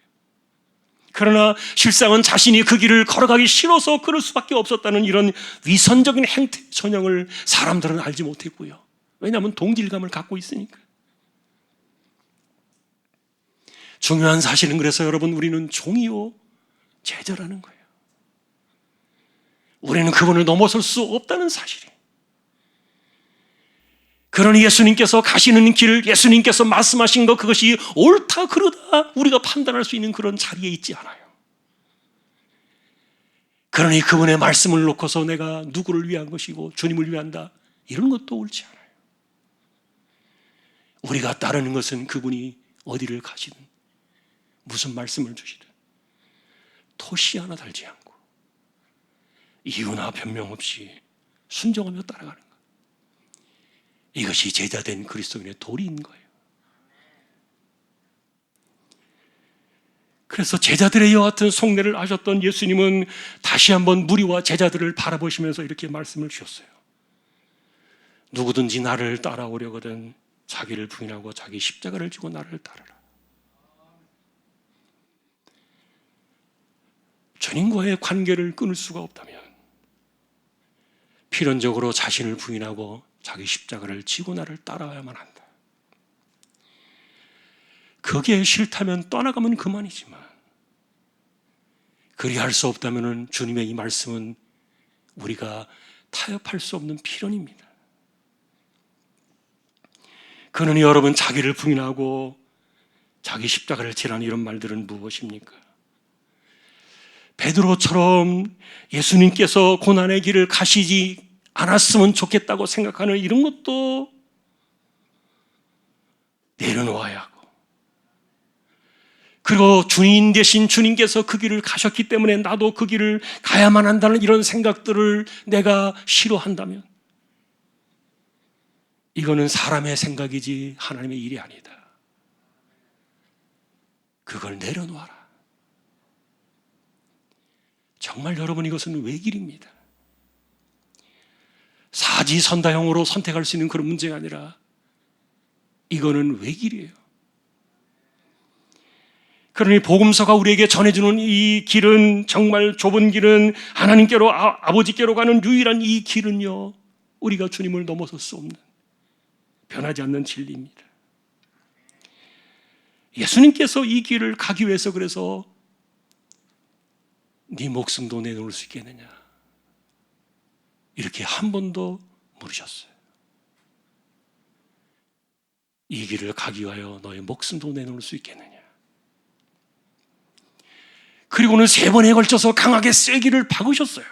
그러나 실상은 자신이 그 길을 걸어가기 싫어서 그럴 수밖에 없었다는 이런 위선적인 행태 전형을 사람들은 알지 못했고요. 왜냐하면 동질감을 갖고 있으니까. 중요한 사실은, 그래서 여러분, 우리는 종이요 제자라는 거예요. 우리는 그분을 넘어설 수 없다는 사실이에요. 그러니 예수님께서 가시는 길, 예수님께서 말씀하신 것, 그것이 옳다 그르다 우리가 판단할 수 있는 그런 자리에 있지 않아요. 그러니 그분의 말씀을 놓고서 내가 누구를 위한 것이고 주님을 위한다, 이런 것도 옳지 않아요. 우리가 따르는 것은 그분이 어디를 가시든 무슨 말씀을 주시든 토시 하나 달지 않고 이유나 변명 없이 순종하며 따라가는 것, 이것이 제자된 그리스도인의 도리인 거예요. 그래서 제자들의 이와 같은 속내를 아셨던 예수님은 다시 한번 무리와 제자들을 바라보시면서 이렇게 말씀을 주셨어요. 누구든지 나를 따라오려거든 자기를 부인하고 자기 십자가를 지고 나를 따르라. 주님과의 관계를 끊을 수가 없다면 필연적으로 자신을 부인하고 자기 십자가를 지고 나를 따라와야만 한다. 그게 싫다면 떠나가면 그만이지만, 그리할 수 없다면 주님의 이 말씀은 우리가 타협할 수 없는 필연입니다. 그러니 여러분, 자기를 부인하고 자기 십자가를 지라는 이런 말들은 무엇입니까? 베드로처럼 예수님께서 고난의 길을 가시지 않았으면 좋겠다고 생각하는 이런 것도 내려놓아야 하고, 그리고 주인 되신 주님께서 그 길을 가셨기 때문에 나도 그 길을 가야만 한다는 이런 생각들을 내가 싫어한다면 이거는 사람의 생각이지 하나님의 일이 아니다. 그걸 내려놓아라. 정말 여러분, 이것은 외길입니다. 사지선다형으로 선택할 수 있는 그런 문제가 아니라 이거는 외길이에요. 그러니 복음서가 우리에게 전해주는 이 길은, 정말 좁은 길은, 하나님께로, 아버지께로 가는 유일한 이 길은요, 우리가 주님을 넘어설 수 없는, 변하지 않는 진리입니다. 예수님께서 이 길을 가기 위해서 그래서 네 목숨도 내놓을 수 있겠느냐, 이렇게 한 번도 물으셨어요. 이 길을 가기 위하여 너의 목숨도 내놓을 수 있겠느냐. 그리고는 3번에 걸쳐서 강하게 쐐기를 박으셨어요.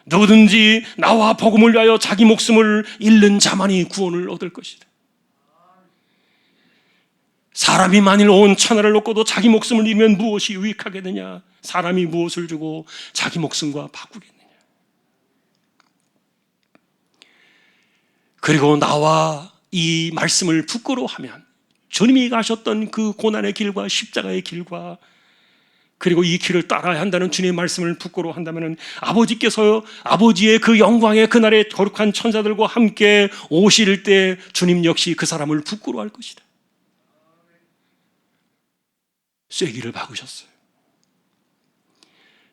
누구든지 나와 복음을 위하여 자기 목숨을 잃는 자만이 구원을 얻을 것이다. 사람이 만일 온 천하를 놓고도 자기 목숨을 잃으면 무엇이 유익하겠느냐. 사람이 무엇을 주고 자기 목숨과 바꾸겠느냐. 그리고 나와 이 말씀을 부끄러워하면, 주님이 가셨던 그 고난의 길과 십자가의 길과, 그리고 이 길을 따라야 한다는 주님의 말씀을 부끄러워한다면, 아버지께서 아버지의 그 영광의 그날의 거룩한 천사들과 함께 오실 때 주님 역시 그 사람을 부끄러워할 것이다. 쐐기를 박으셨어요.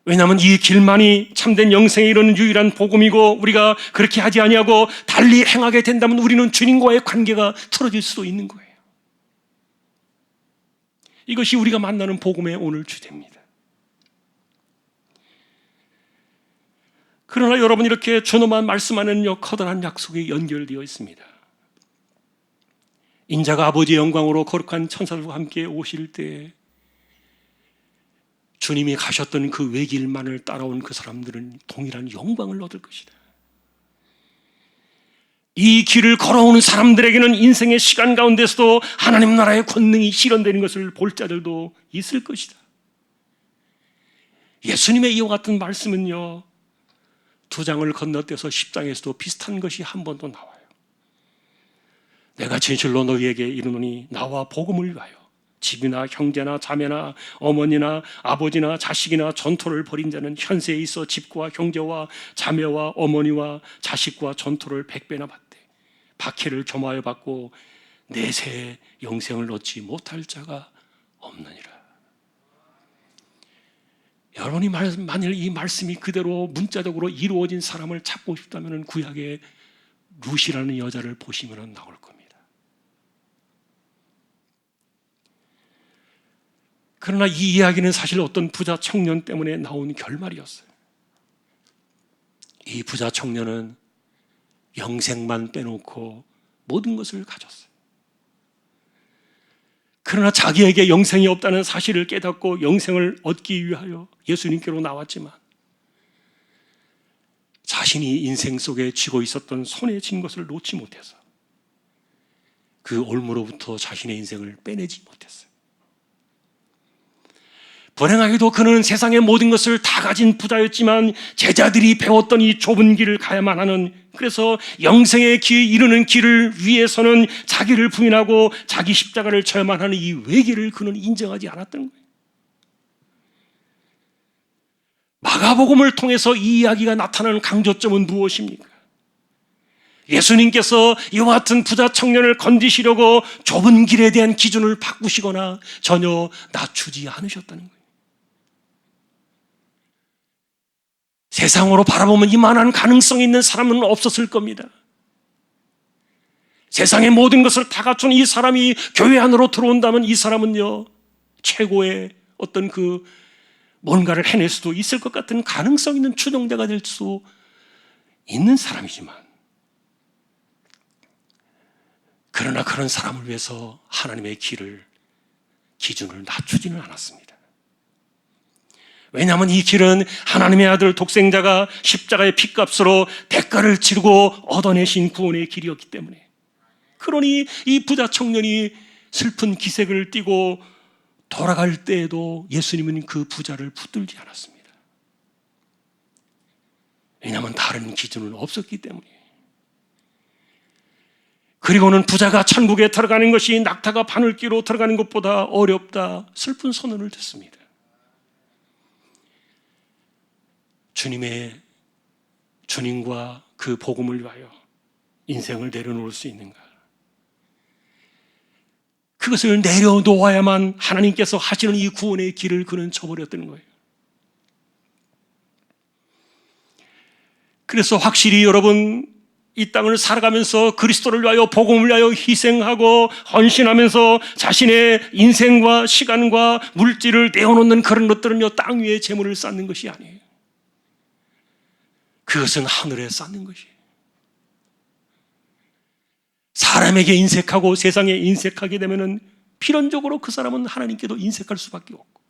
왜냐하면 이 길만이 참된 영생에 이르는 유일한 복음이고, 우리가 그렇게 하지 아니하고 달리 행하게 된다면 우리는 주님과의 관계가 틀어질 수도 있는 거예요. 이것이 우리가 만나는 복음의 오늘 주제입니다. 그러나 여러분, 이렇게 준엄한 말씀하는 커다란 약속이 연결되어 있습니다. 인자가 아버지의 영광으로 거룩한 천사들과 함께 오실 때 주님이 가셨던 그 외길만을 따라온 그 사람들은 동일한 영광을 얻을 것이다. 이 길을 걸어오는 사람들에게는 인생의 시간 가운데서도 하나님 나라의 권능이 실현되는 것을 볼 자들도 있을 것이다. 예수님의 이와 같은 말씀은요, 2장을 건너뛰어서 10장에서도 비슷한 것이 한 번 더 나와요. 내가 진실로 너희에게 이르노니 나와 복음을 위하여 집이나 형제나 자매나 어머니나 아버지나 자식이나 전토를 벌인 자는 현세에 있어 집과 형제와 자매와 어머니와 자식과 전토를 100배나 받되 박해를 겸하여 받고 내세에 영생을 얻지 못할 자가 없느니라. 여러분이 만일 이 말씀이 그대로 문자적으로 이루어진 사람을 찾고 싶다면 구약의 룻이라는 여자를 보시면 나올 겁니다. 그러나 이 이야기는 사실 어떤 부자 청년 때문에 나온 결말이었어요. 이 부자 청년은 영생만 빼놓고 모든 것을 가졌어요. 그러나 자기에게 영생이 없다는 사실을 깨닫고 영생을 얻기 위하여 예수님께로 나왔지만, 자신이 인생 속에 쥐고 있었던 손에 쥔 것을 놓지 못해서 그 올무로부터 자신의 인생을 빼내지 못했어요. 불행하게도 그는 세상의 모든 것을 다 가진 부자였지만 제자들이 배웠던 이 좁은 길을 가야만 하는, 그래서 영생의 길에 이르는 길을 위해서는 자기를 부인하고 자기 십자가를 져야만 하는 이 외길을 그는 인정하지 않았던 거예요. 마가복음을 통해서 이 이야기가 나타나는 강조점은 무엇입니까? 예수님께서 이와 같은 부자 청년을 건지시려고 좁은 길에 대한 기준을 바꾸시거나 전혀 낮추지 않으셨다는 거예요. 세상으로 바라보면 이만한 가능성이 있는 사람은 없었을 겁니다. 세상의 모든 것을 다 갖춘 이 사람이 교회 안으로 들어온다면 이 사람은요, 최고의 어떤 그 뭔가를 해낼 수도 있을 것 같은 가능성 있는 추종자가 될 수 있는 사람이지만, 그러나 그런 사람을 위해서 하나님의 기준을 낮추지는 않았습니다. 왜냐하면 이 길은 하나님의 아들 독생자가 십자가의 피값으로 대가를 치르고 얻어내신 구원의 길이었기 때문에, 그러니 이 부자 청년이 슬픈 기색을 띠고 돌아갈 때에도 예수님은 그 부자를 붙들지 않았습니다. 왜냐하면 다른 기준은 없었기 때문이에요. 그리고는 부자가 천국에 들어가는 것이 낙타가 바늘귀로 들어가는 것보다 어렵다, 슬픈 선언을 듣습니다. 주님과 그 복음을 위하여 인생을 내려놓을 수 있는가? 그것을 내려놓아야만 하나님께서 하시는 이 구원의 길을 그는 쳐버렸다는 거예요. 그래서 확실히 여러분, 이 땅을 살아가면서 그리스도를 위하여 복음을 위하여 희생하고 헌신하면서 자신의 인생과 시간과 물질을 내어놓는 그런 것들은요, 땅 위에 재물을 쌓는 것이 아니에요. 그것은 하늘에 쌓는 것이에요. 사람에게 인색하고 세상에 인색하게 되면은 필연적으로 그 사람은 하나님께도 인색할 수밖에 없고,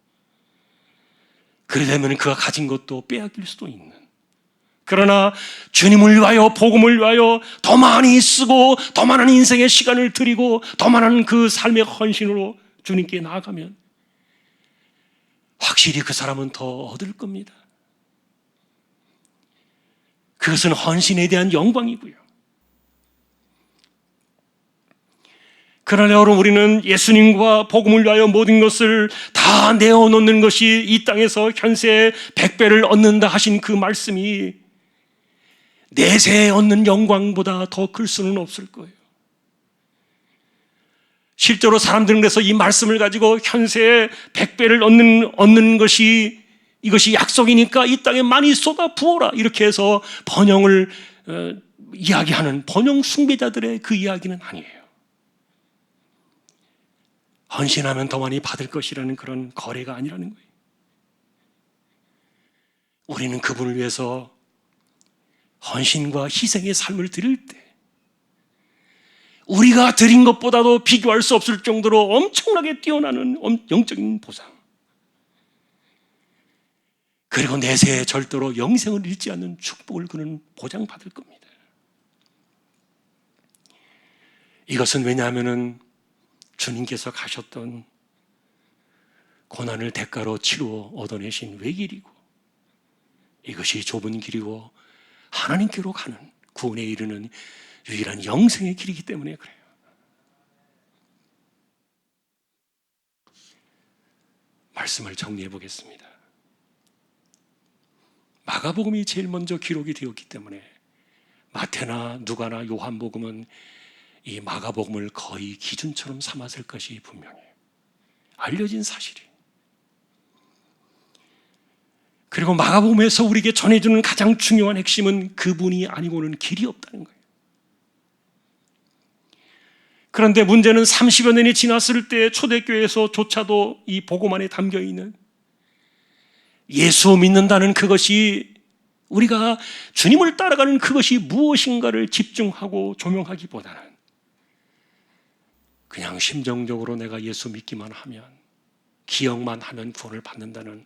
그러려면 그가 가진 것도 빼앗길 수도 있는. 그러나 주님을 위하여 복음을 위하여 더 많이 쓰고 더 많은 인생의 시간을 드리고 더 많은 그 삶의 헌신으로 주님께 나아가면 확실히 그 사람은 더 얻을 겁니다. 그것은 헌신에 대한 영광이고요. 그러나 여러분, 우리는 예수님과 복음을 위하여 모든 것을 다 내어놓는 것이 이 땅에서 현세 100배를 얻는다 하신 그 말씀이 내세에 얻는 영광보다 더 클 수는 없을 거예요. 실제로 사람들은 그래서 이 말씀을 가지고 현세에 100배를 얻는 것이 이것이 약속이니까 이 땅에 많이 쏟아 부어라, 이렇게 해서 번영을 이야기하는 번영 숭배자들의 그 이야기는 아니에요. 헌신하면 더 많이 받을 것이라는 그런 거래가 아니라는 거예요. 우리는 그분을 위해서 헌신과 희생의 삶을 드릴 때 우리가 드린 것보다도 비교할 수 없을 정도로 엄청나게 뛰어나는 영적인 보상, 그리고 내세에 절대로 영생을 잃지 않는 축복을 그는 보장받을 겁니다. 이것은 왜냐하면 주님께서 가셨던 고난을 대가로 치루어 얻어내신 외길이고, 이것이 좁은 길이고 하나님께로 가는 구원에 이르는 유일한 영생의 길이기 때문에 그래요. 말씀을 정리해 보겠습니다. 마가복음이 제일 먼저 기록이 되었기 때문에 마태나 누가나 요한복음은 이 마가복음을 거의 기준처럼 삼았을 것이 분명해요. 알려진 사실이. 그리고 마가복음에서 우리에게 전해주는 가장 중요한 핵심은 그분이 아니고는 길이 없다는 거예요. 그런데 문제는 30여 년이 지났을 때 초대교회에서조차도 이 복음 안에 담겨있는 예수 믿는다는 그것이, 우리가 주님을 따라가는 그것이 무엇인가를 집중하고 조명하기보다는 그냥 심정적으로 내가 예수 믿기만 하면, 기억만 하면 구원을 받는다는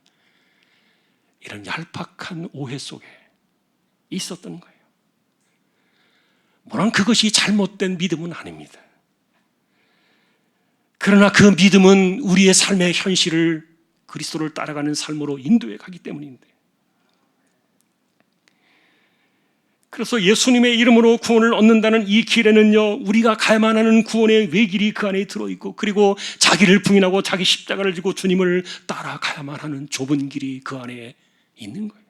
이런 얄팍한 오해 속에 있었던 거예요. 물론 그것이 잘못된 믿음은 아닙니다. 그러나 그 믿음은 우리의 삶의 현실을 그리스도를 따라가는 삶으로 인도해 가기 때문인데, 그래서 예수님의 이름으로 구원을 얻는다는 이 길에는요, 우리가 가야만 하는 구원의 외길이 그 안에 들어있고, 그리고 자기를 부인하고 자기 십자가를 지고 주님을 따라가야만 하는 좁은 길이 그 안에 있는 거예요.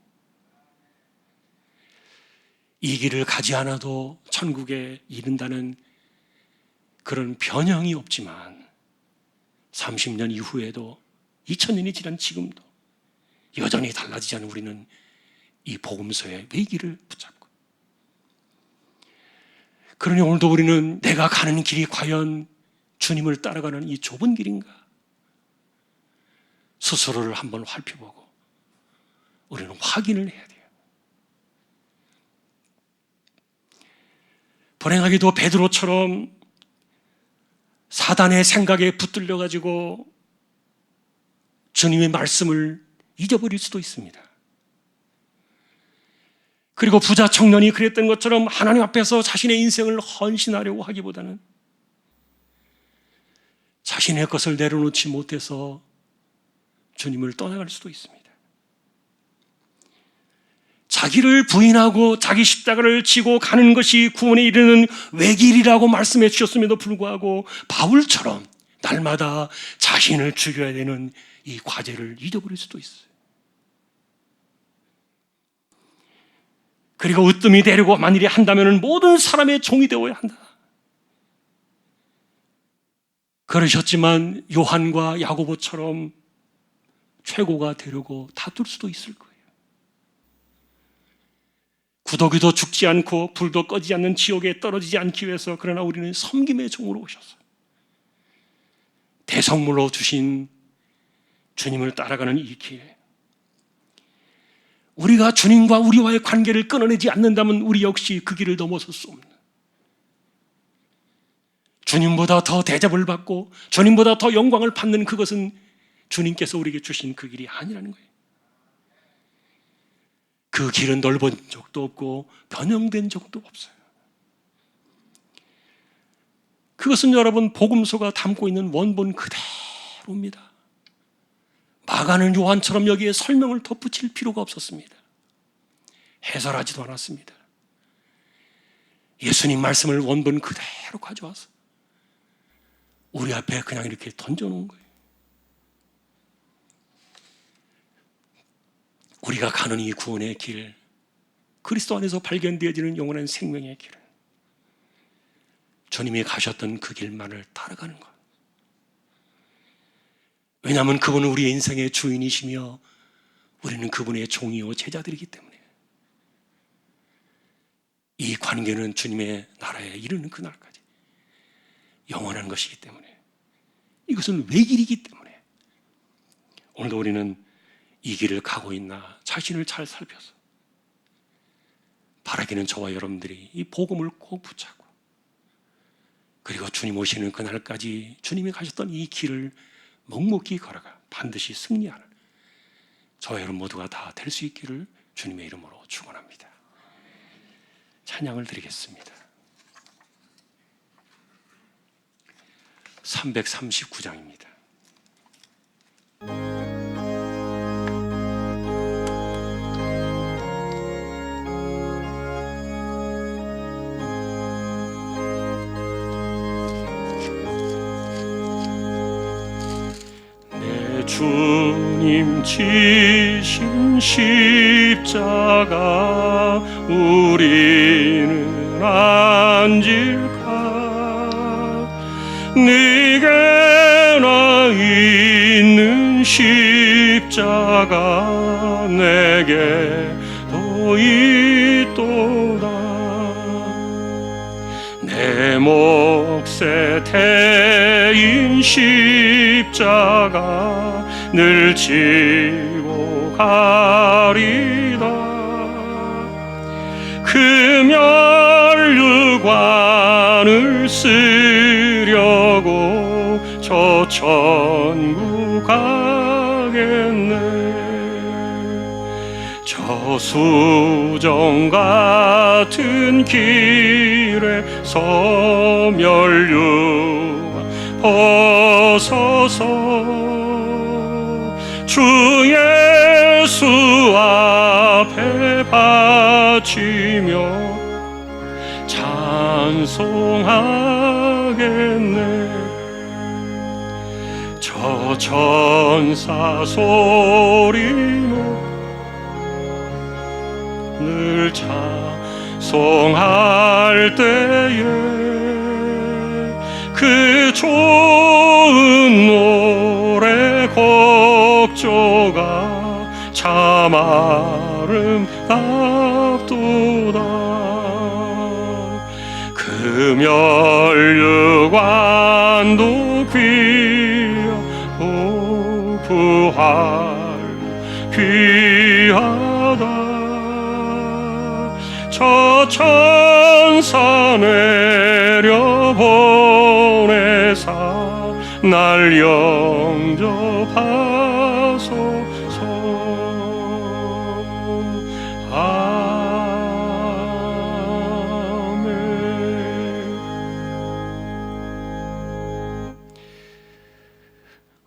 이 길을 가지 않아도 천국에 이른다는 그런 변형이 없지만 30년 이후에도 2000년이 지난 지금도 여전히 달라지지 않은 우리는 이 복음서의 외길을 붙잡고, 그러니 오늘도 우리는 내가 가는 길이 과연 주님을 따라가는 이 좁은 길인가? 스스로를 한번 살펴보고 우리는 확인을 해야 돼요. 불행하게도 베드로처럼 사단의 생각에 붙들려 가지고 주님의 말씀을 잊어버릴 수도 있습니다. 그리고 부자 청년이 그랬던 것처럼 하나님 앞에서 자신의 인생을 헌신하려고 하기보다는 자신의 것을 내려놓지 못해서 주님을 떠나갈 수도 있습니다. 자기를 부인하고 자기 십자가를 지고 가는 것이 구원에 이르는 외길이라고 말씀해 주셨음에도 불구하고 바울처럼 날마다 자신을 죽여야 되는 이 과제를 잊어버릴 수도 있어요. 그리고 으뜸이 되려고 만일에 한다면 모든 사람의 종이 되어야 한다. 그러셨지만 요한과 야고보처럼 최고가 되려고 다툴 수도 있을 거예요. 구더기도 죽지 않고 불도 꺼지지 않는 지옥에 떨어지지 않기 위해서, 그러나 우리는 섬김의 종으로 오셨어요. 대성물로 주신 주님을 따라가는 이 길, 우리가 주님과 우리와의 관계를 끊어내지 않는다면 우리 역시 그 길을 넘어설 수 없는, 주님보다 더 대접을 받고 주님보다 더 영광을 받는 그것은 주님께서 우리에게 주신 그 길이 아니라는 거예요. 그 길은 넓은 적도 없고 변형된 적도 없어요. 그것은 여러분 복음서가 담고 있는 원본 그대로입니다. 마가는 요한처럼 여기에 설명을 덧붙일 필요가 없었습니다. 해설하지도 않았습니다. 예수님 말씀을 원본 그대로 가져와서 우리 앞에 그냥 이렇게 던져놓은 거예요. 우리가 가는 이 구원의 길, 그리스도 안에서 발견되어지는 영원한 생명의 길, 주님이 가셨던 그 길만을 따라가는 것. 왜냐하면 그분은 우리의 인생의 주인이시며 우리는 그분의 종이요 제자들이기 때문에 이 관계는 주님의 나라에 이르는 그날까지 영원한 것이기 때문에, 이것은 외길이기 때문에 오늘도 우리는 이 길을 가고 있나 자신을 잘 살펴서 바라기는 저와 여러분들이 이 복음을 꼭 붙잡고, 그리고 주님 오시는 그날까지 주님이 가셨던 이 길을 묵묵히 걸어가 반드시 승리하는 저와 여러분 모두가 다 될 수 있기를 주님의 이름으로 축원합니다. 찬양을 드리겠습니다. 339장입니다. 주님 지신 십자가 우리는 안질까? 네게나 있는 십자가 내게도 있도다. 내 몫에 태인 십자가 늘 지고 가리다. 금혈유관을 쓰려고 저 천국 가겠네. 저 수정 같은 길에 서멸유관 벗어서 주 예수 앞에 바치며 찬송하겠네. 저 천사 소리로 늘 찬송할 때에 그 좋은 노래 곡조가 참 아름답도다. 금혈유관도 귀하고 부활 귀하다. 저 천사 내려보내사 날 영접하소서.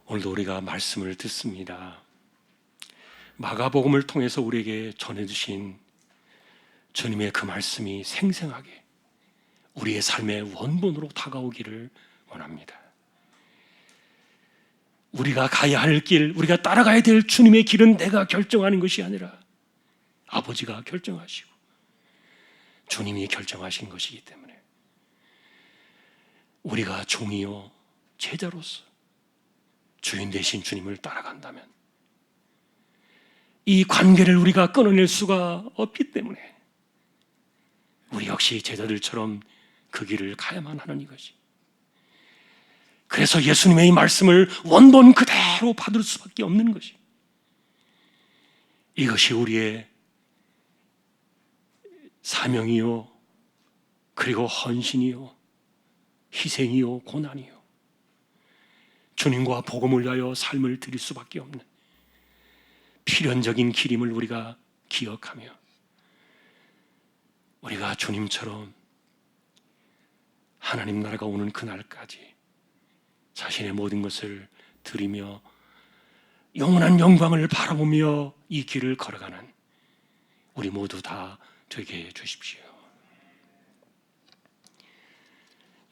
오늘도 우리가 말씀을 듣습니다. 마가복음을 통해서 우리에게 전해주신 주님의 그 말씀이 생생하게 우리의 삶의 원본으로 다가오기를 원합니다. 우리가 가야 할 길, 우리가 따라가야 될 주님의 길은 내가 결정하는 것이 아니라 아버지가 결정하시고 주님이 결정하신 것이기 때문에 우리가 종이요 제자로서 주인 되신 주님을 따라간다면 이 관계를 우리가 끊어낼 수가 없기 때문에 우리 역시 제자들처럼 그 길을 가야만 하는 이것이. 그래서 예수님의 이 말씀을 원본 그대로 받을 수밖에 없는 것이. 이것이 우리의 사명이요, 그리고 헌신이요, 희생이요, 고난이요, 주님과 복음을 위하여 삶을 드릴 수밖에 없는 필연적인 길임을 우리가 기억하며 우리가 주님처럼 하나님 나라가 오는 그날까지 자신의 모든 것을 드리며 영원한 영광을 바라보며 이 길을 걸어가는 우리 모두 다 되게 해 주십시오.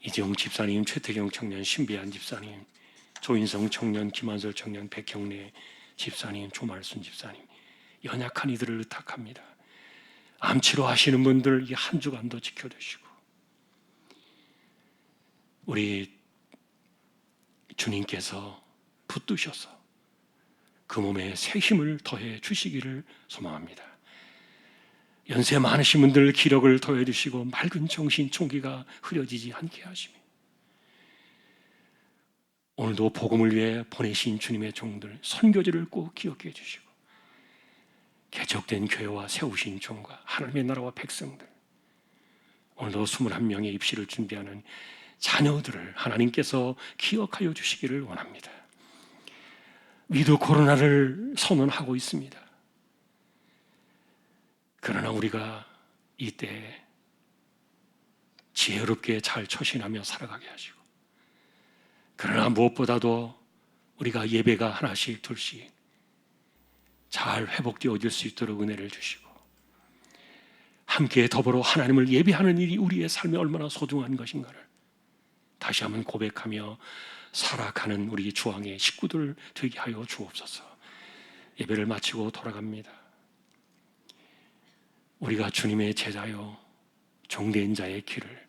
이재용 집사님, 최태경 청년, 신비한 집사님, 조인성 청년, 김한솔 청년, 백형래 집사님, 조말순 집사님, 연약한 이들을 의탁합니다. 암치료하시는 분들 이 한 주간도 지켜주시고 우리 주님께서 붙드셔서 그 몸에 새 힘을 더해 주시기를 소망합니다. 연세 많으신 분들 기력을 더해 주시고 맑은 정신 총기가 흐려지지 않게 하시며 오늘도 복음을 위해 보내신 주님의 종들 선교지를 꼭 기억해 주시고 개척된 교회와 세우신 종과 하나님의 나라와 백성들 오늘도 21명의 입시를 준비하는 자녀들을 하나님께서 기억하여 주시기를 원합니다. 위드 코로나를 선언하고 있습니다. 그러나 우리가 이때 지혜롭게 잘 처신하며 살아가게 하시고 그러나 무엇보다도 우리가 예배가 하나씩 둘씩 잘 회복되어질 수 있도록 은혜를 주시고 함께 더불어 하나님을 예배하는 일이 우리의 삶에 얼마나 소중한 것인가를 다시 한번 고백하며 살아가는 우리 주왕의 식구들 되게 하여 주옵소서. 예배를 마치고 돌아갑니다. 우리가 주님의 제자요 종된 자의 길을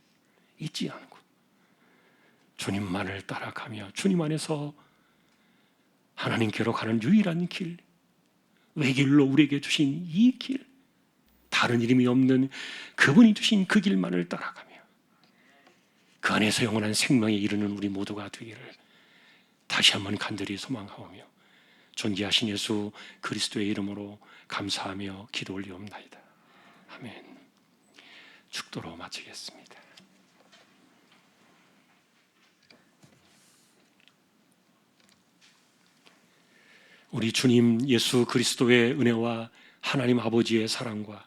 잊지 않고 주님만을 따라가며 주님 안에서 하나님께로 가는 유일한 길, 외길로 우리에게 주신 이 길, 다른 이름이 없는 그분이 주신 그 길만을 따라가며 그 안에서 영원한 생명에 이르는 우리 모두가 되기를 다시 한번 간절히 소망하오며 존귀하신 예수 그리스도의 이름으로 감사하며 기도 올리옵나이다. 아멘. 축도로 마치겠습니다. 우리 주님 예수 그리스도의 은혜와 하나님 아버지의 사랑과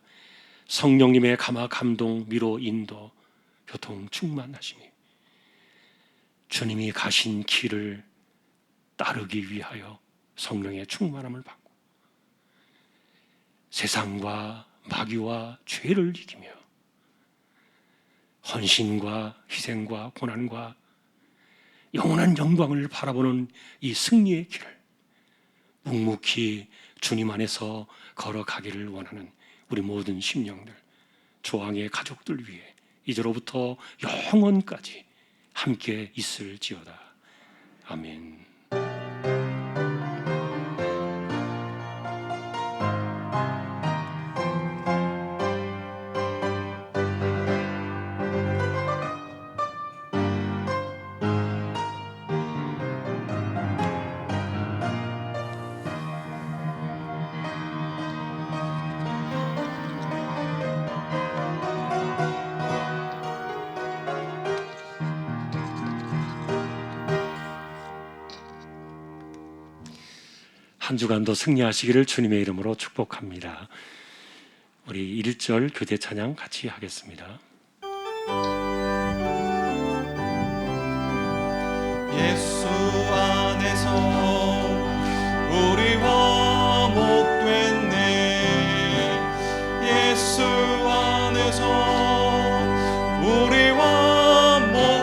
성령님의 감화 감동 미로 인도 교통 충만하시니 주님이 가신 길을 따르기 위하여 성령의 충만함을 받고 세상과 마귀와 죄를 이기며 헌신과 희생과 고난과 영원한 영광을 바라보는 이 승리의 길을 묵묵히 주님 안에서 걸어가기를 원하는 우리 모든 심령들, 조항의 가족들 위해 이제로부터 영원까지 함께 있을지어다. 아멘. 한 주간도 승리하시기를 주님의 이름으로 축복합니다. 우리 1절 교대 찬양 같이 하겠습니다. 예수 안에서 우리 화목됐네. 예수 안에서 우리 화목됐네.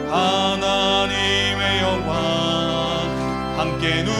하나님의 영광 함께 누